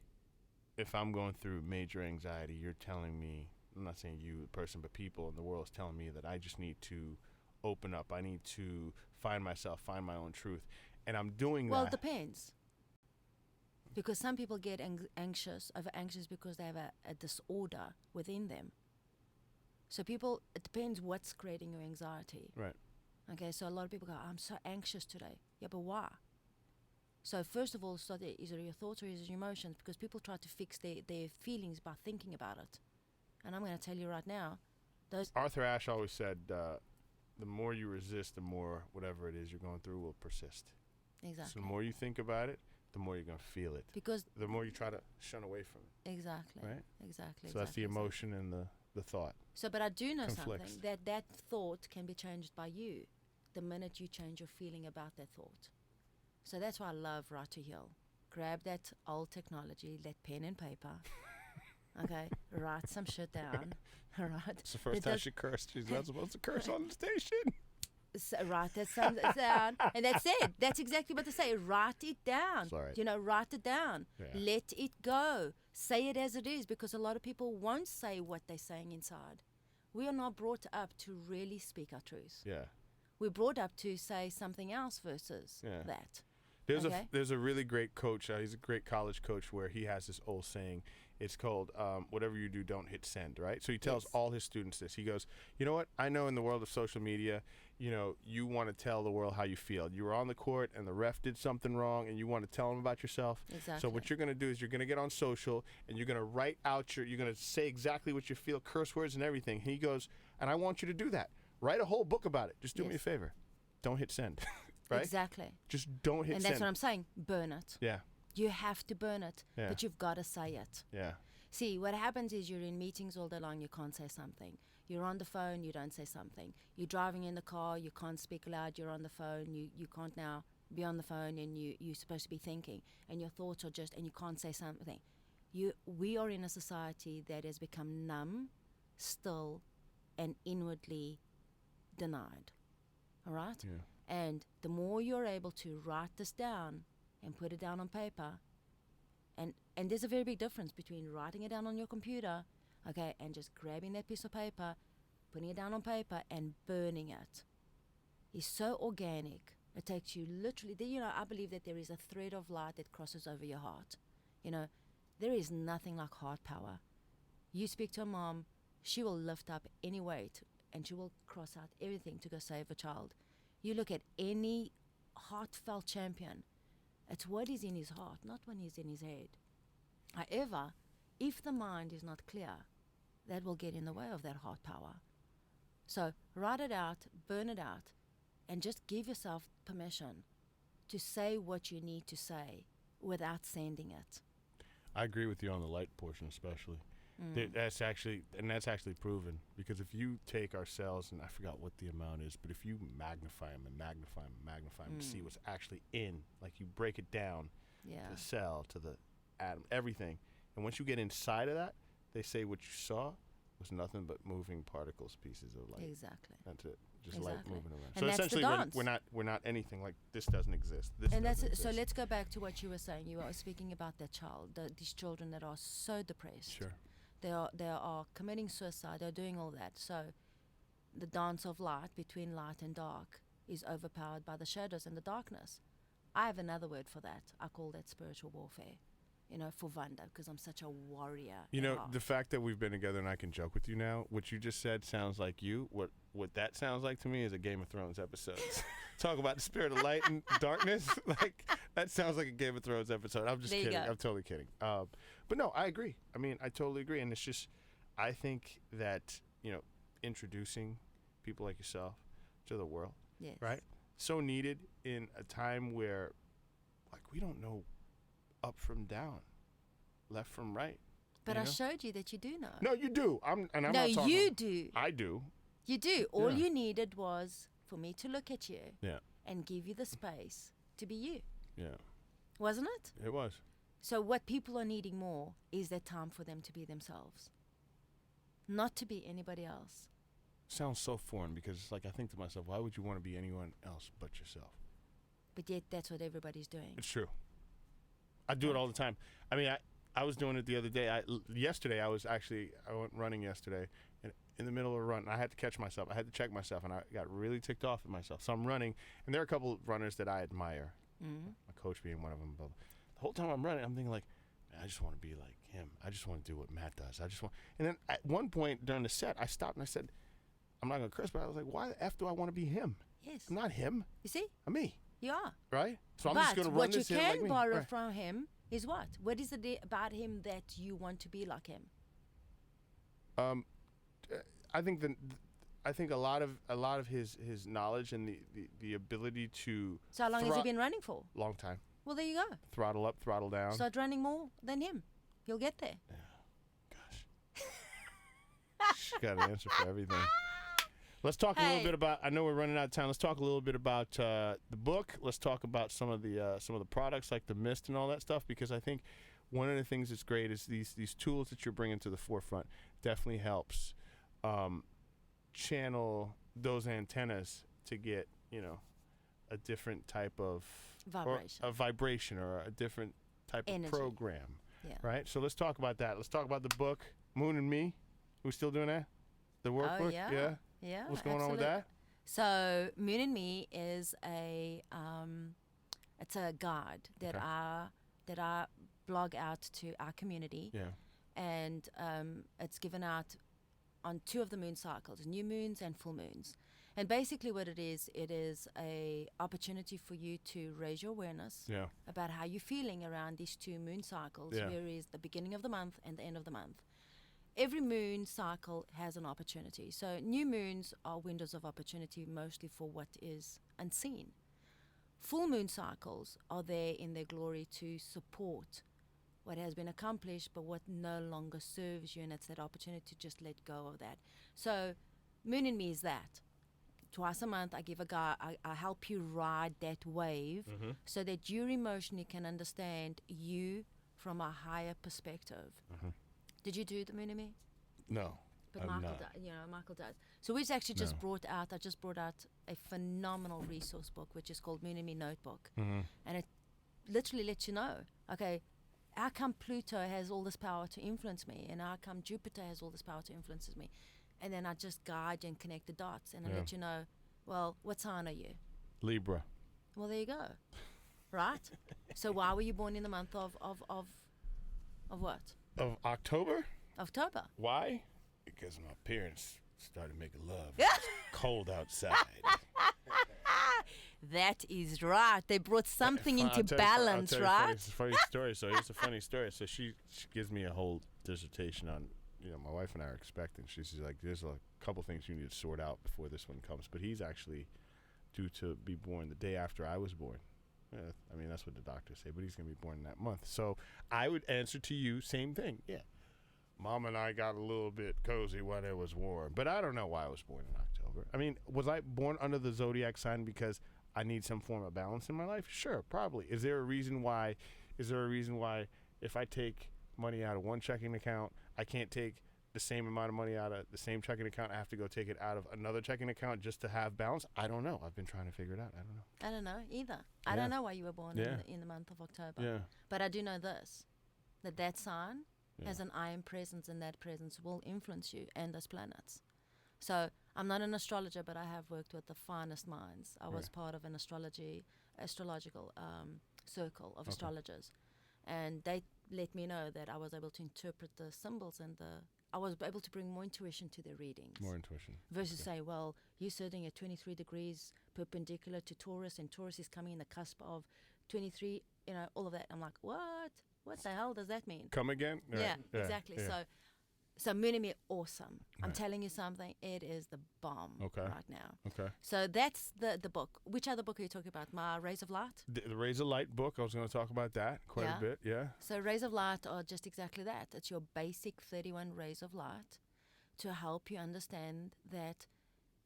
if I'm going through major anxiety, you're telling me, I'm not saying you, the person, but people in the world is telling me that I just need to open up. I need to find myself, find my own truth. And I'm doing that. Well, it depends. Because some people get over anxious because they have a disorder within them. So it depends what's creating your anxiety. Right. Okay, so a lot of people go, I'm so anxious today. Yeah, but why? So first of all, start is it your thoughts or is it your emotions? Because people try to fix their feelings by thinking about it. And I'm going to tell you right now, Arthur Ashe always said, the more you resist, the more whatever it is you're going through will persist. Exactly. So the more you think about it, the more you're going to feel it. Because the more you try to shun away from it. Exactly. Right? Exactly. So that's the emotion and the thought. So, but I do know conflicts. something, that thought can be changed by you the minute you change your feeling about that thought. So that's why I love Right to Heal. Grab that old technology, that pen and paper. Okay, write some shit down. Right. It's the first time she cursed. She's not supposed to curse on the station. So write that down, and that's it. That's exactly what they say. Write it down. Sorry. Write it down. Yeah. Let it go. Say it as it is, because a lot of people won't say what they're saying inside. We are not brought up to really speak our truth. Yeah. We're brought up to say something else versus that. There's a really great coach. He's a great college coach where he has this old saying. It's called whatever you do, don't hit send, right? So he tells all his students this. He goes, you know what? I know in the world of social media, you want to tell the world how you feel. You were on the court and the ref did something wrong and you want to tell them about yourself. Exactly. So what you're going to do is you're going to get on social and you're going to write out you're going to say exactly what you feel, curse words and everything. He goes, and I want you to do that. Write a whole book about it. Just do me a favor. Don't hit send. Right? Exactly. Just don't hit send. And that's what I'm saying. Burn it. Yeah. You have to burn it, Yeah. but you've got to say it. Yeah. See, what happens is you're in meetings all day long, you can't say something. You're on the phone, you don't say something. You're driving in the car, you can't speak loud, you're on the phone, you can't now be on the phone and you're supposed to be thinking. And your thoughts are and you can't say something. We are in a society that has become numb, still, and inwardly denied. All right? Yeah. And the more you're able to write this down and put it down on paper, and there's a very big difference between writing it down on your computer, okay, and just grabbing that piece of paper, putting it down on paper, and burning it. It's so organic. It takes you literally, I believe that there is a thread of light that crosses over your heart. There is nothing like heart power. You speak to a mom, she will lift up any weight, and she will cross out everything to go save a child. You look at any heartfelt champion, it's what is in his heart, not what is in his head. However, if the mind is not clear, that will get in the way of that heart power. So write it out, burn it out, and just give yourself permission to say what you need to say without sending it. I agree with you on the light portion especially. That's actually proven, because if you take our cells, and I forgot what the amount is, but if you magnify them and magnify them and magnify them to see what's actually in, like you break it down to the cell, to the atom, everything, and once you get inside of that, they say what you saw was nothing but moving particles, pieces of light. Exactly. That's it. Just light moving around. And so that's essentially, we're not anything like this. Doesn't exist. So let's go back to what you were saying. You were speaking about that child, these children that are so depressed. Sure. They are committing suicide. They're doing all that. So the dance of light between light and dark is overpowered by the shadows and the darkness. I have another word for that. I call that spiritual warfare. For Vanda, because I'm such a warrior. The fact that we've been together and I can joke with you now, what you just said sounds like you. What that sounds like to me is a Game of Thrones episode. Talk about the spirit of light and darkness. Like, that sounds like a Game of Thrones episode. I'm just kidding. I'm totally kidding. But no, I agree. I mean, I totally agree. And it's just, I think that, introducing people like yourself to the world, right? So needed in a time where, like, we don't know up from down, left from right. But I showed you that you do know. No, you do. I'm not talking. No, you do. I do. You do. All you needed was for me to look at you and give you the space to be you. Yeah. Wasn't it? It was. So what people are needing more is that time for them to be themselves, not to be anybody else. Sounds so foreign, because it's like I think to myself, why would you want to be anyone else but yourself? But yet that's what everybody's doing. It's true. I do it all the time. I mean, I was doing it the other day. Yesterday, I went running yesterday, and in the middle of a run, I had to catch myself. I had to check myself, and I got really ticked off at myself. So I'm running, and there are a couple of runners that I admire, my coach being one of them. But the whole time I'm running, I'm thinking, like, man, I just want to be like him. I just want to do what Matt does. And then at one point during the set, I stopped and I said, I'm not going to curse, but I was like, why the F do I want to be him? Yes. I'm not him. You see? I'm me. You are. Right? So I'm just going to run this in like me. What you can borrow from him is what? What is it about him that you want to be like him? I think a lot of his knowledge and the ability to. So how long has he been running for? Long time. Well, there you go. Throttle up, throttle down. Start running more than him. You'll get there. Yeah. Gosh. She's got an answer for everything. Let's talk a little bit about. I know we're running out of time. Let's talk a little bit about the book. Let's talk about some of the products like the mist and all that stuff, because I think one of the things that's great is these tools that you're bringing to the forefront definitely helps channel those antennas to get a different type of vibration or a different type of program, right? So let's talk about that. Let's talk about the book Moon and Me. We still doing that? The workbook? Yeah. What's going on with that? So Moon and Me is a It's a guide that I blog out to our community. Yeah. And it's given out on 2 of the moon cycles, new moons and full moons. And basically what it is a opportunity for you to raise your awareness about how you're feeling around these 2 moon cycles, where is the beginning of the month and the end of the month. Every moon cycle has an opportunity. So new moons are windows of opportunity mostly for what is unseen. Full moon cycles are there in their glory to support what has been accomplished, but what no longer serves you, and it's that opportunity to just let go of that. So Moon in Me is that. Twice a month, I give a guy, I help you ride that wave so that you emotionally can understand you from a higher perspective. Did you do the Moon in Me? No. But Michael does. So we've actually just brought out a phenomenal resource book, which is called Moon in Me Notebook. And it literally lets you know, okay, how come Pluto has all this power to influence me, and how come Jupiter has all this power to influence me? And then I just guide you and connect the dots, and I let you know, well, what sign are you? Libra. Well, there you go. Right? So why were you born in the month of what? Of October? October. Why? Because my parents started making love. It's cold outside. That is right. They brought something into balance, right? It's a funny story. So here's a funny story. So she gives me a whole dissertation on, my wife and I are expecting. She's like, there's a couple things you need to sort out before this one comes. But he's actually due to be born the day after I was born. I mean, that's what the doctors say, but he's going to be born in that month. So I would answer to you, same thing. Yeah. Mom and I got a little bit cozy when it was warm. But I don't know why I was born in October. I mean, was I born under the zodiac sign because I need some form of balance in my life? Sure, probably. Is there a reason why if I take money out of one checking account, I can't take the same amount of money out of the same checking account? I have to go take it out of another checking account just to have balance? I don't know. I've been trying to figure it out. I don't know. I don't know either. I don't know why you were born in the month of October. Yeah. But I do know this, that sign has an iron presence, and that presence will influence you and those planets. So I'm not an astrologer, but I have worked with the finest minds. I was part of an astrological circle of astrologers, and they let me know that I was able to interpret the symbols, and I was able to bring more intuition to their readings. More intuition. Versus say, well, you're sitting at 23 degrees perpendicular to Taurus, and Taurus is coming in the cusp of 23, all of that. I'm like, what? What the hell does that mean? Come again? Yeah, exactly. Yeah. So Moon in Me, awesome. I'm telling you something, it is the bomb right now. Okay. So that's the book. Which other book are you talking about? My Rays of Light? The Rays of Light book, I was going to talk about that quite a bit, So Rays of Light are just exactly that. It's your basic 31 Rays of Light to help you understand that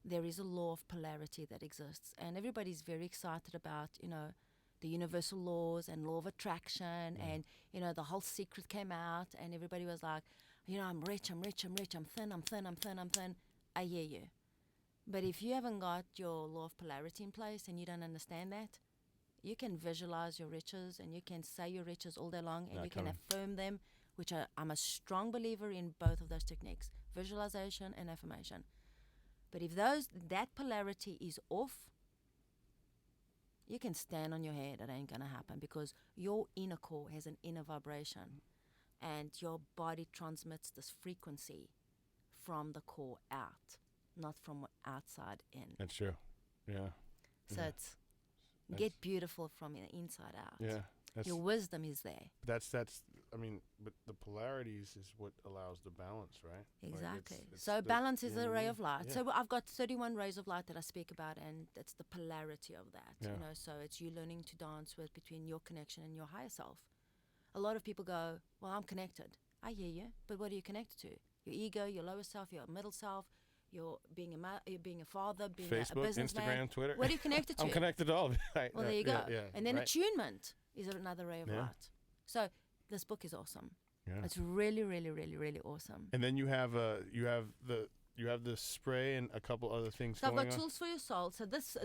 there is a law of polarity that exists. And everybody's very excited about, the universal laws and law of attraction, and, the whole secret came out, and everybody was like, I'm rich, I'm thin. I hear you. But if you haven't got your law of polarity in place and you don't understand that, you can visualize your riches and you can say your riches all day long, and you can affirm them, which I'm a strong believer in both of those techniques, visualization and affirmation. But if that polarity is off, you can stand on your head. It ain't going to happen, because your inner core has an inner vibration. And your body transmits this frequency from the core out, not from outside in. That's true. Yeah. So it's get beautiful from the inside out. Yeah. Your wisdom is there. But the polarities is what allows the balance, right? Exactly. Like so balance is a ray of light. Yeah. So I've got 31 rays of light that I speak about, and it's the polarity of that. Yeah. So it's you learning to dance with between your connection and your higher self. A lot of people go, well, I'm connected. I hear you, but what are you connected to? Your ego, your lower self, your middle self, you're being a father, being Facebook, a businessman. Instagram, Twitter. What are you connected to? I'm connected to all of it. Right. Well, there you go. Yeah, and then attunement is another ray of light. So this book is awesome. Yeah. It's really, really, really, really awesome. And then you have the spray and a couple other things so going on. I've got tools for your soul. So this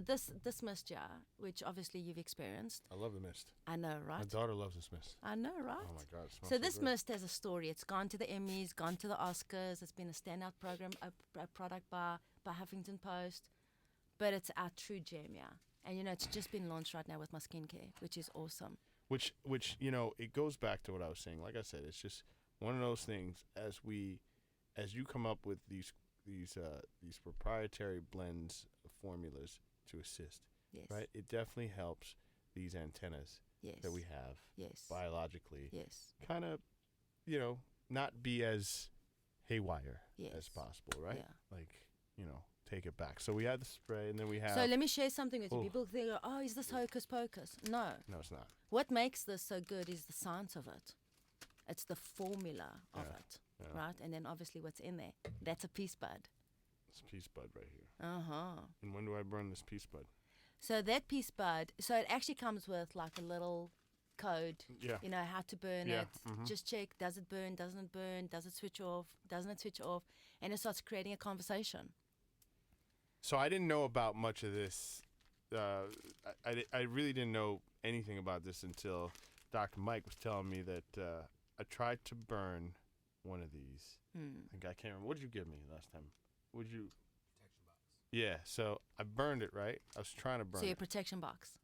mist jar, which obviously you've experienced. I love the mist. I know, right? My daughter loves this mist. I know, right? Oh my God! It smells so this good. mist has a story. It's gone to the Emmys, gone to the Oscars. It's been a standout program, a product by Huffington Post. But it's our true gem, And it's just been launched right now with my skincare, which is awesome. Which it goes back to what I was saying. Like I said, it's just one of those things. As you come up with these proprietary blends of formulas to assist, yes, right? It definitely helps these antennas yes, that we have, yes, biologically, yes, kind of, not be as haywire yes, as possible, right? Yeah. Like, take it back. So we have the spray, and then we have. So let me share something with you. Ooh. People think, oh, is this hocus pocus? No. No, it's not. What makes this so good is the science of it. It's the formula of it, right? And then obviously what's in there. That's a peace bud. It's a peace bud right here. Uh-huh. And when do I burn this peace bud? So that peace bud, so it actually comes with like a little code. Yeah. How to burn Yeah. it. Just check, does it burn, doesn't it burn, does it switch off, doesn't it switch off? And it starts creating a conversation. So I didn't know about much of this. I really didn't know anything about this until Dr. Mike was telling me that I tried to burn one of these. I think I can't remember. What did you give me last time? Would you? Protection box. Yeah. So I burned it, right? I was trying to burn So your it. protection box.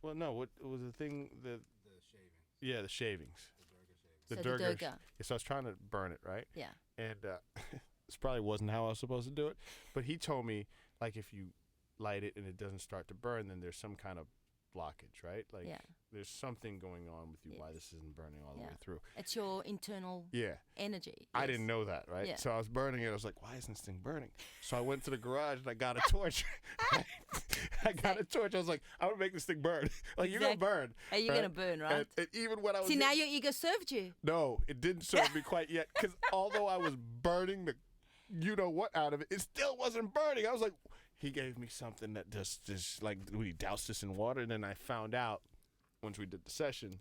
Well, no. What was the thing that? The shavings. Yeah, the shavings. So the Durga. Durga. Yeah, so I was trying to burn it, right? Yeah. And this probably wasn't how I was supposed to do it, but he told me, like, if you light it and it doesn't start to burn, then there's some kind of blockage, right? Like, there's something going on with you why this isn't burning all the way through. It's your internal energy. I didn't know that, right? Yeah. So I was burning it. I was like, why isn't this thing burning? So I went to the garage and I got a torch. I got a torch. I was like, I'm going to make this thing burn. Like, you're going to burn. Are you going to burn, right? And even when I was... See, now your ego served you. No, it didn't serve me quite yet. Because although I was burning the you-know-what out of it, it still wasn't burning. I was like... He gave me something that just like, we doused this in water, and then I found out, once we did the session,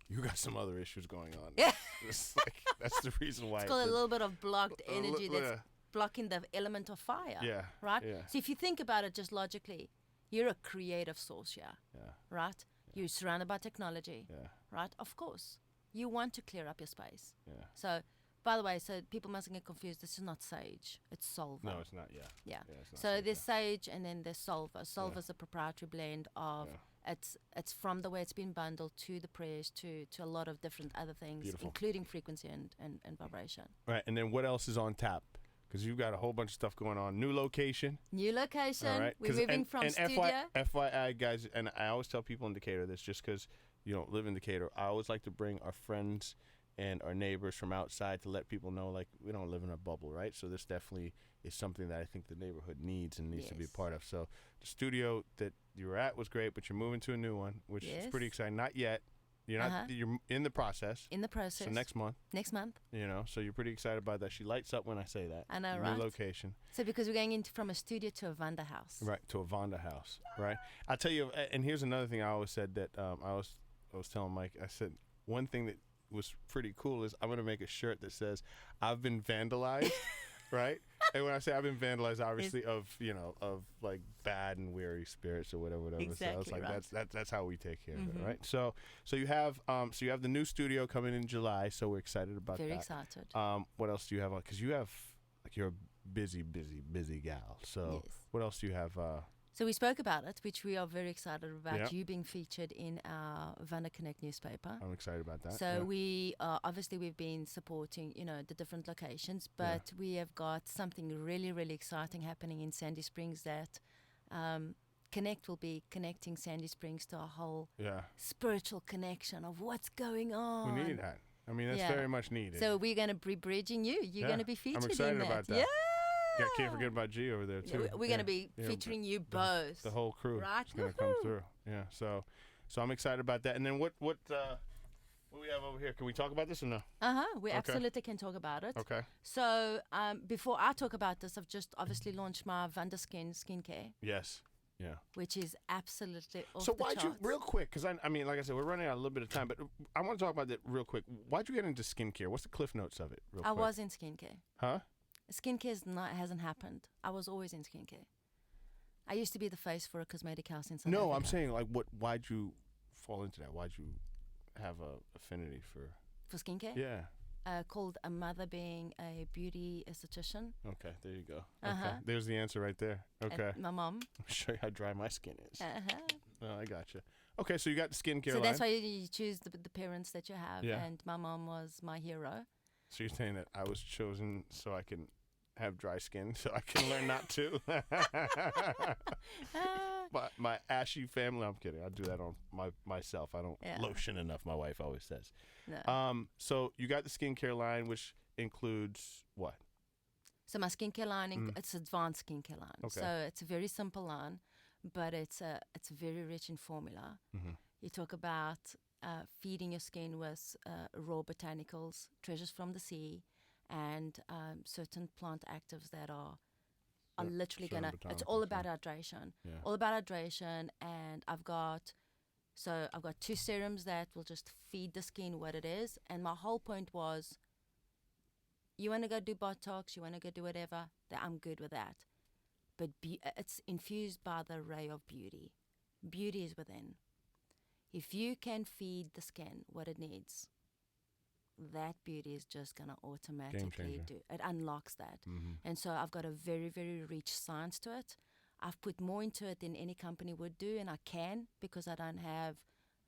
you got some other issues going on. Yeah. That's the reason why. It's called a little bit of blocked energy that's blocking the element of fire. Yeah. Right? Yeah. So if you think about it just logically, you're a creative source here. Yeah. Right? Yeah. You're surrounded by technology. Yeah. Right? Of course. You want to clear up your space. Yeah. So, by the way, so people mustn't get confused. This is not sage. It's Solva. No, it's not. Yeah. Yeah. It's not so sage, there's sage and then there's Solva. Solva is a proprietary blend of. It's from the way it's been bundled to the prayers to a lot of different other things, Beautiful. including frequency and vibration. Right, and then what else is on tap? Because you've got a whole bunch of stuff going on. New location. New location. All right. We're moving from studio. FYI, guys, and I always tell people in Decatur this, just because you don't live in Decatur, I always like to bring our friends and our neighbors from outside to let people know, like, we don't live in a bubble, right? So this definitely is something that I think the neighborhood needs and needs to be a part of. So the studio that you were at was great, but you're moving to a new one, which is pretty exciting. Not yet. You're not. You're in the process. In the process. So next month. Next month. So you're pretty excited about that. She lights up when I say that. I know, New right? location. So because we're going from a studio to a Vanda house. Right, to a Vanda house, right? I'll tell you, and here's another thing I always said that I was telling Mike, I said, one thing that was pretty cool is I'm going to make a shirt that says, I've been vandalized, right? And when I say I've been vandalized, obviously of like bad and weary spirits or whatever. Exactly, so I was like, right. that's how we take care of it, right? So you have the new studio coming in July, so we're excited about that. Very excited. What else do you have on? Because you have, like, you're a busy gal. So what else do you have? So we spoke about it, which we are very excited about. Yep. You being featured in our Vanda Connect newspaper. I'm excited about that. So we obviously we've been supporting the different locations, but we have got something really, really exciting happening in Sandy Springs that Connect will be connecting Sandy Springs to a whole spiritual connection of what's going on. We need that. I mean, that's very much needed. So we're going to be bridging you. You're going to be featured I'm excited in that. about that. Yeah. Yeah, can't forget about G over there too. We're going to be featuring you both. The whole crew is going to come through. Yeah, so I'm excited about that. And then what we have over here? Can we talk about this or no? We absolutely can talk about it. Okay. So before I talk about this, I've just obviously launched my Vanda skincare. Yes. Yeah. Which is absolutely off so the why'd charts. you, real quick, because I mean, like I said, we're running out a little bit of time, but I want to talk about that real quick. Why'd you get into skincare? What's the cliff notes of it? Real quick? I was in skincare. Huh? Skincare hasn't happened. I was always in skincare. I used to be the face for a cosmetic house in South Africa. No, I'm saying, like, why'd you fall into that? Why'd you have a affinity for skincare? Yeah. called a mother being a beauty esthetician. Okay, there you go. Uh-huh. Okay, there's the answer right there. Okay. My mom. I'll show you how dry my skin is. Uh-huh. Oh, I got you. Okay, so you got the skincare So line. that's why you choose the parents that you have. Yeah. And my mom was my hero. So you're saying that I was chosen so I can have dry skin, so I can learn not to? my ashy family. I'm kidding. I do that on myself. I don't lotion enough. My wife always says. No. So you got the skincare line, which includes what? So my skincare line, it's advanced skincare line. Okay. So it's a very simple line, but it's very rich in formula. Mm-hmm. You talk about feeding your skin with raw botanicals, treasures from the sea, and certain plant actives that are literally certain gonna. It's all botanicals, about yeah. hydration. Yeah. All about hydration, and I've got 2 serums that will just feed the skin what it is. And my whole point was, you want to go do Botox, you want to go do whatever, I'm good with that. But it's infused by the ray of beauty. Beauty is within. If you can feed the skin what it needs, that beauty is just going to automatically do. It unlocks that. Mm-hmm. And so I've got a very, very rich science to it. I've put more into it than any company would do, and I can because I don't have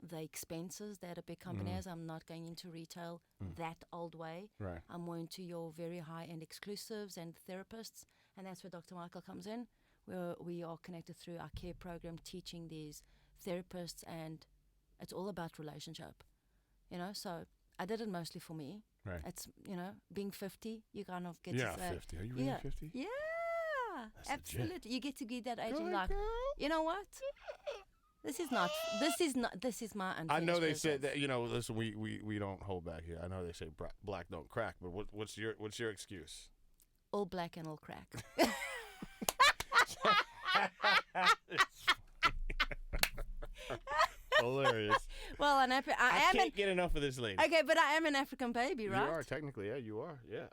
the expenses that a big company has. I'm not going into retail that old way. Right. I'm more into your very high-end exclusives and therapists, and that's where Dr. Michael comes in, where we are connected through our care program, teaching these therapists, and it's all about relationship, so I did it mostly for me. Right. It's, being 50, you kind of get Yeah, to say, 50. Are you really 50? Yeah, That's absolutely. legit. You get to be that age Go and ahead, like, girl. you know what? This is my unfinished I know they said business. that, listen, we don't hold back here. I know they say black don't crack, but what's your excuse? All black and all crack. Hilarious. Well, I can't get enough of this lady. Okay, but I am an African baby, right? You are technically, yeah, you are, yeah.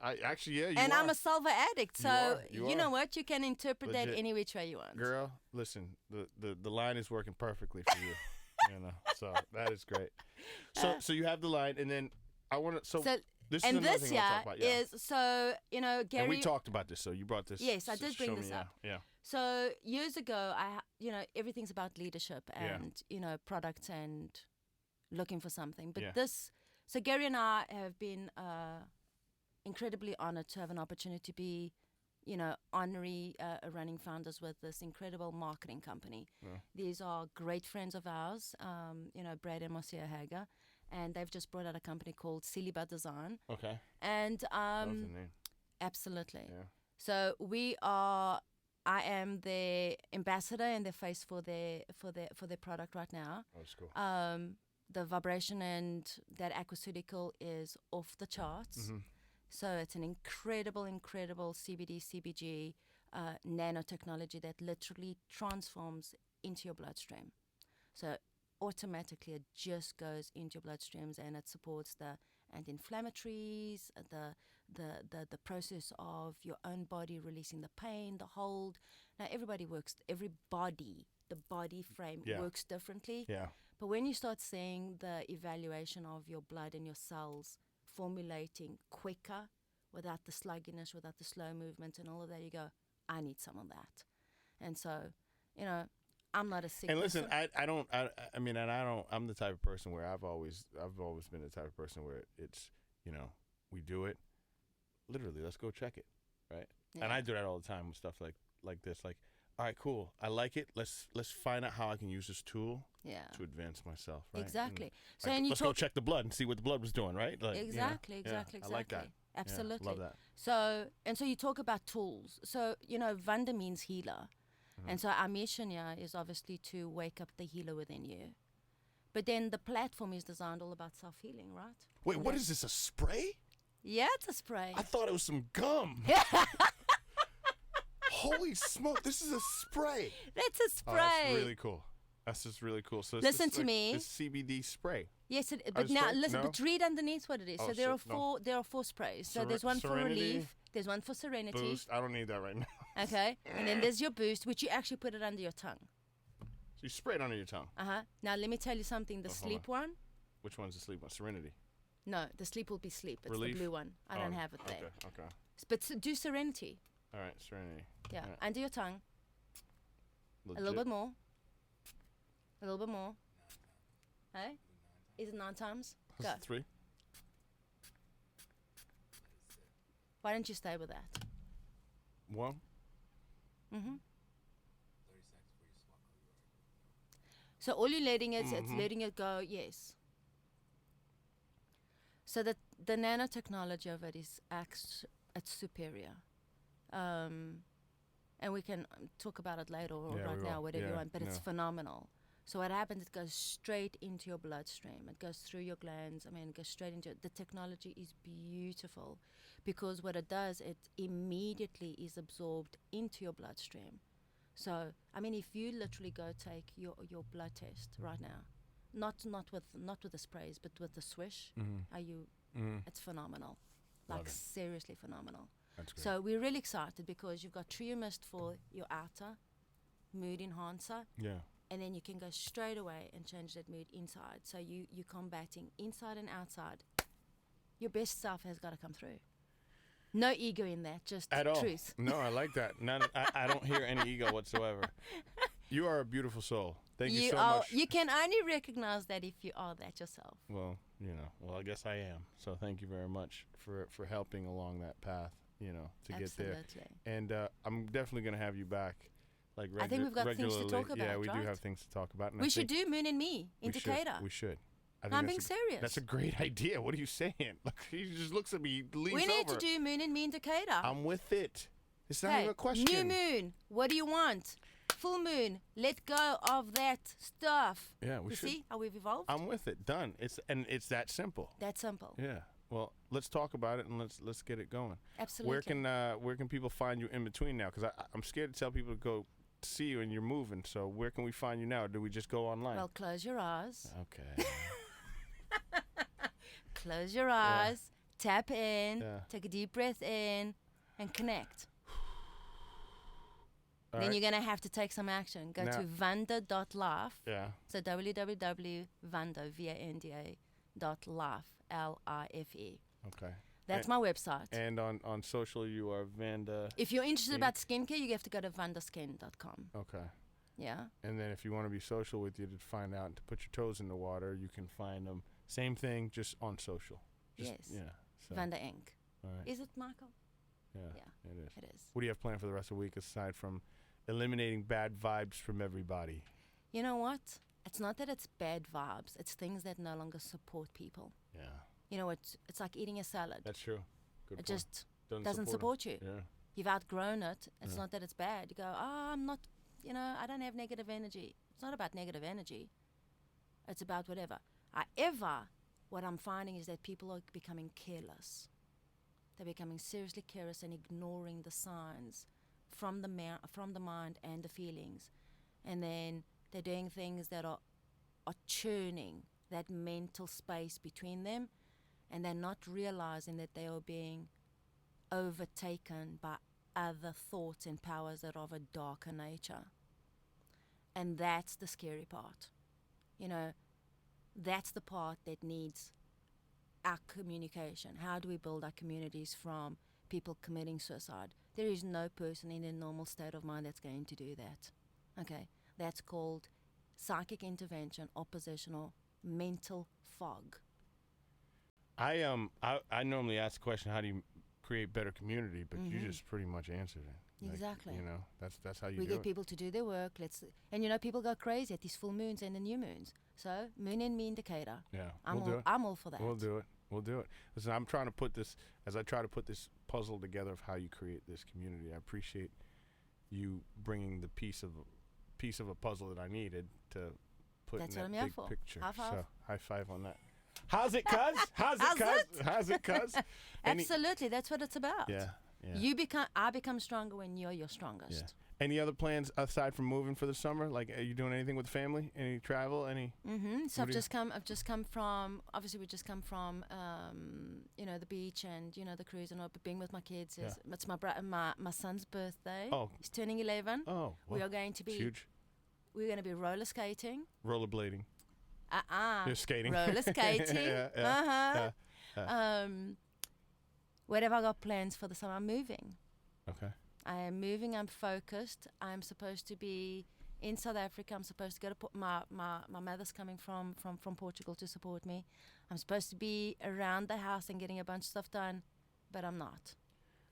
And I'm a sulfur addict, so You know are. what? You can interpret that Legit. any which way you want. Girl, listen, the line is working perfectly for you. So that is great. So you have the line, and then I want to. So this is and another this thing I want to talk about. Yeah. is so Gary. And we talked about this. So you brought this. Yes, I did bring show this me, up. Yeah. So years ago, everything's about leadership and products and looking for something. But so Gary and I have been incredibly honored to have an opportunity to be, honorary running founders with this incredible marketing company. Yeah. These are great friends of ours, Brad and Marcia Hager, and they've just brought out a company called Siliba Design. Okay. And Love the name. absolutely. Yeah. So I am the ambassador and the face for their product right now. Oh, that's cool. The vibration and that aquaceutical is off the charts. Mm-hmm. So it's an incredible CBD, CBG nanotechnology that literally transforms into your bloodstream. So automatically it just goes into your bloodstreams, and it supports the anti-inflammatories, the process of your own body releasing the pain, the hold. Now the body frame works differently. Yeah. But when you start seeing the evaluation of your blood and your cells formulating quicker, without the sluggishness, without the slow movement and all of that, you go, I need some of that. And so, I'm not a sick And listen, person. I'm the type of person where I've always been the type of person where it's, we do it. Literally, let's go check it, right? Yeah. And I do that all the time with stuff like this. Like, all right, cool, I like it. Let's find out how I can use this tool to advance myself, right? Exactly. And, let's go check the blood and see what the blood was doing, right? Like, Exactly. I like that. Absolutely. Yeah, love that. So you talk about tools. So, Vanda means healer. Mm-hmm. And so our mission here is obviously to wake up the healer within you. But then the platform is designed all about self-healing, right? Wait, what is this, a spray? Yeah, it's a spray. I thought it was some gum. Holy smoke, this is a spray. That's a spray. Oh, that's really cool. That's just really cool. So Listen to me. It's CBD spray. Yes, but now spray? listen. No? But read underneath what it is. Oh, so there are no. four. There are 4 sprays. So there's one for Serenity, relief. There's one for serenity. Boost. I don't need that right now. Okay, and then there's your boost, which you actually put it under your tongue. So you spray it under your tongue. Now let me tell you something. The hold sleep one. Which one's the sleep one? Serenity. No, the sleep will be sleep. It's Relief? the blue one. I don't have it there. Okay. But do serenity. All right, serenity. Yeah, All right. under your tongue. Legit. A little bit more. A little bit more. Hey? Is it 9 times? Go. 3. Why don't you stay with that? 1. Mm-hmm. So all you're letting it, it's letting it go, yes. So that the nanotechnology of it is it's superior. And we can talk about it later or right now, whatever you want, but it's phenomenal. So what happens, it goes straight into your bloodstream. It goes through your glands. I mean, it goes straight into the technology is beautiful because what it does, it immediately is absorbed into your bloodstream. So, I mean, if you literally go take your blood test right now, not with the sprays, but with the swish, it's phenomenal. Like seriously phenomenal. That's great. So we're really excited because you've got Trio Mist for your outer mood enhancer. Yeah. And then you can go straight away and change that mood inside. So you're combating inside and outside. Your best self has got to come through. No ego in that, just At all. truth. No, I like that. I don't hear any ego whatsoever. You are a beautiful soul. Thank you so much. You can only recognize that if you are that yourself. Well, I guess I am. So thank you very much for helping along that path, to get there. And I'm definitely going to have you back. Like I think we've got things to talk about. Yeah, we right? do have things to talk about. And we should do Moon and Me in Decatur. We should. I'm being serious. That's a great idea. What are you saying? Look, he just looks at me, leans over. We need to do Moon and Me in Decatur. I'm with it. It's not even a question. New moon. What do you want? Full moon. Let go of that stuff. Yeah, we should. You see how we've evolved? I'm with it. Done. It's that simple. That simple. Yeah. Well, let's talk about it and let's get it going. Absolutely. Where can people find you in between now? Because I'm scared to tell people to go see you and you're moving. So where can we find you now? Do we just go online? Well, close your eyes. Okay. Close your eyes. Tap in. Take a deep breath in, and connect. Then you're going to have to take some action. Go to vanda.life. Yeah. So www.vanda, V-A-N-D-A, .life, L-I-F-E. Okay. That's my website. And on social, you are Vanda. If you're interested about skincare, you have to go to vandaskin.com. Okay. Yeah. And then if you want to be social with you to find out and to put your toes in the water, you can find them. Same thing, just on social. Yes. Yeah. So. Vanda Inc. All right. Is it, Michael? Yeah. Yeah. It is. It is. What do you have planned for the rest of the week aside from eliminating bad vibes from everybody? You know what? It's not that it's bad vibes. It's things that no longer support people. Yeah. You know, it's like eating a salad. That's true. Good It point. just doesn't support you. Yeah. You've outgrown it. It's not that it's bad. You go, I'm not, I don't have negative energy. It's not about negative energy. It's about whatever. However, what I'm finding is that people are becoming careless. They're becoming seriously careless and ignoring the signs from the mind and the feelings. And then they're doing things that are churning that mental space between them, and they're not realizing that they are being overtaken by other thoughts and powers that are of a darker nature. And that's the scary part. That's the part that needs our communication. How do we build our communities from people committing suicide? There is no person in a normal state of mind that's going to do that. Okay, that's called psychic intervention, oppositional mental fog. I normally ask the question, how do you create better community? But you just pretty much answered it. Exactly. That's how you we do get it. people to do their work. And people go crazy at these full moons and the new moons. So Moon and Me indicator. Yeah, I'm all for that. We'll do it. Listen, I'm trying to put this puzzle together of how you create this community. I appreciate you bringing the piece of a puzzle that I needed to put That's in what that I'm big here for. picture. High five. So high five on that. How's it, cuz? How's it, cuz? Absolutely, that's what it's about. Yeah. I become stronger when you're your strongest. Yeah. Any other plans aside from moving for the summer? Like, are you doing anything with the family? Any travel? Any? So I've just come from. Obviously, we just come from. The beach and the cruise and all. But being with my kids it's my son's birthday. Oh. He's turning 11. Oh. Well, we are going to be huge. We're going to be roller skating. Rollerblading. You're skating. Roller skating. Yeah. What have I got plans for the summer? I'm moving. Okay. I am moving. I'm focused. I'm supposed to be in South Africa. I'm supposed to go to my mother's coming from Portugal to support me. I'm supposed to be around the house and getting a bunch of stuff done, but I'm not.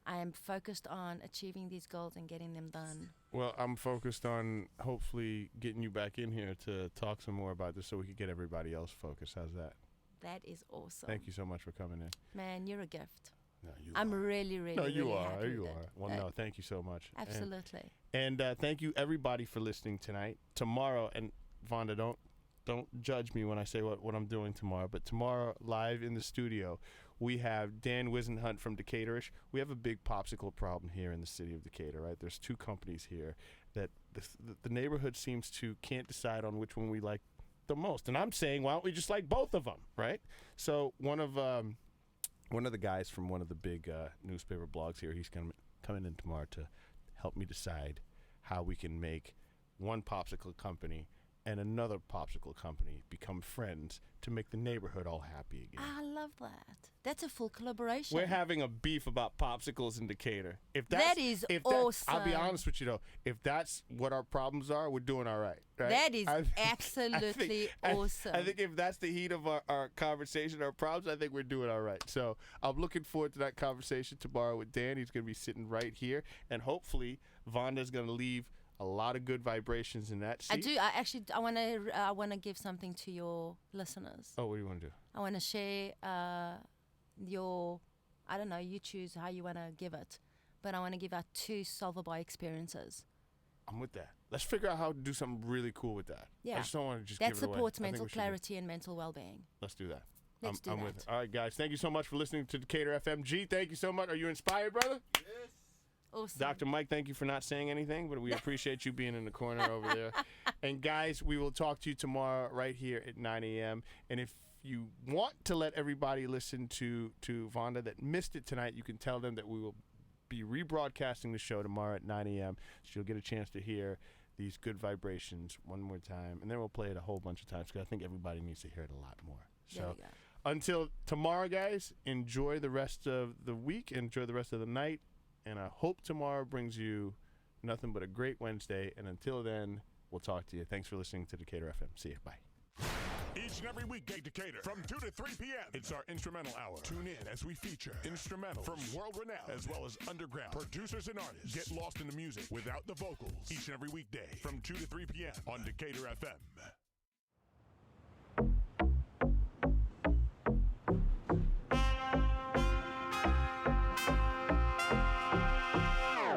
I am focused on achieving these goals and getting them done. Well, I'm focused on hopefully getting you back in here to talk some more about this so we can get everybody else focused. How's that? That is awesome. Thank you so much for coming in. Man, you're a gift. No, you I'm are. really, really, No, really you are. happy You with are. it. Well, no, thank you so much. Absolutely. And thank you everybody for listening tonight. Tomorrow, and Vanda, don't judge me when I say what I'm doing tomorrow, but tomorrow live in the studio, we have Dan Wisenhunt from Decatorish. We have a big popsicle problem here in the city of Decatur, right? There's two companies here that the neighborhood can't decide on which one we like the most. And I'm saying, why don't we just like both of them, right? So one of the guys from one of the big newspaper blogs here, he's coming in tomorrow to help me decide how we can make one popsicle company and another popsicle company become friends to make the neighborhood all happy again. I love that. That's a full collaboration. We're having a beef about popsicles in Decatur. That is awesome. I'll be honest with you, though. If that's what our problems are, we're doing all right. That is absolutely awesome. I think if that's the heat of our conversation, our problems, I think we're doing all right. So I'm looking forward to that conversation tomorrow with Dan. He's going to be sitting right here. And hopefully, Vanda's going to leave a lot of good vibrations in that seat. I do. I want to give something to your listeners. Oh, what do you want to do? I want to share your, I don't know, you choose how you want to give it, but I want to give out 2 Solver Bar experiences. I'm with that. Let's figure out how to do something really cool with that. Yeah. I just don't want to just that give it away. supports mental clarity and mental well-being. Let's do that. Let's do I'm that. with it. All right, guys. Thank you so much for listening to Decatur FMG. Thank you so much. Are you inspired, brother? Yes. Awesome. Dr. Mike, thank you for not saying anything, but we appreciate you being in the corner over there. And guys, we will talk to you tomorrow right here at 9 a.m. And if you want to let everybody listen to Vanda that missed it tonight, you can tell them that we will be rebroadcasting the show tomorrow at 9 a.m. So you'll get a chance to hear these good vibrations one more time. And then we'll play it a whole bunch of times because I think everybody needs to hear it a lot more. So until tomorrow, guys, enjoy the rest of the week. Enjoy the rest of the night. And I hope tomorrow brings you nothing but a great Wednesday. And until then, we'll talk to you. Thanks for listening to Decatur FM. See you. Bye. Each and every weekday, Decatur, from 2 to 3 p.m. It's our instrumental hour. Tune in as we feature instrumentals from world-renowned as well as underground producers and artists. Get lost in the music without the vocals. Each and every weekday from 2 to 3 p.m. on Decatur FM.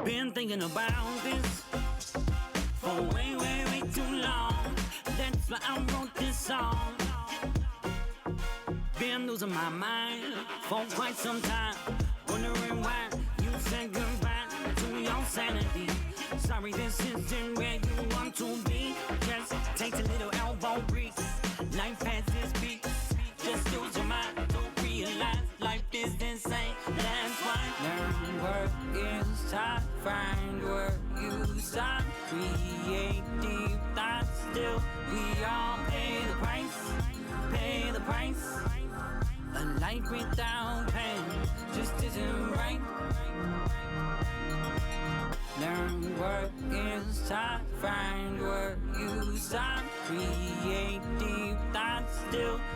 Been thinking about this for way, way, way too long. That's why I wrote this song. Been losing my mind for quite some time, wondering why you said goodbye to your sanity. Sorry, this isn't where you want to be.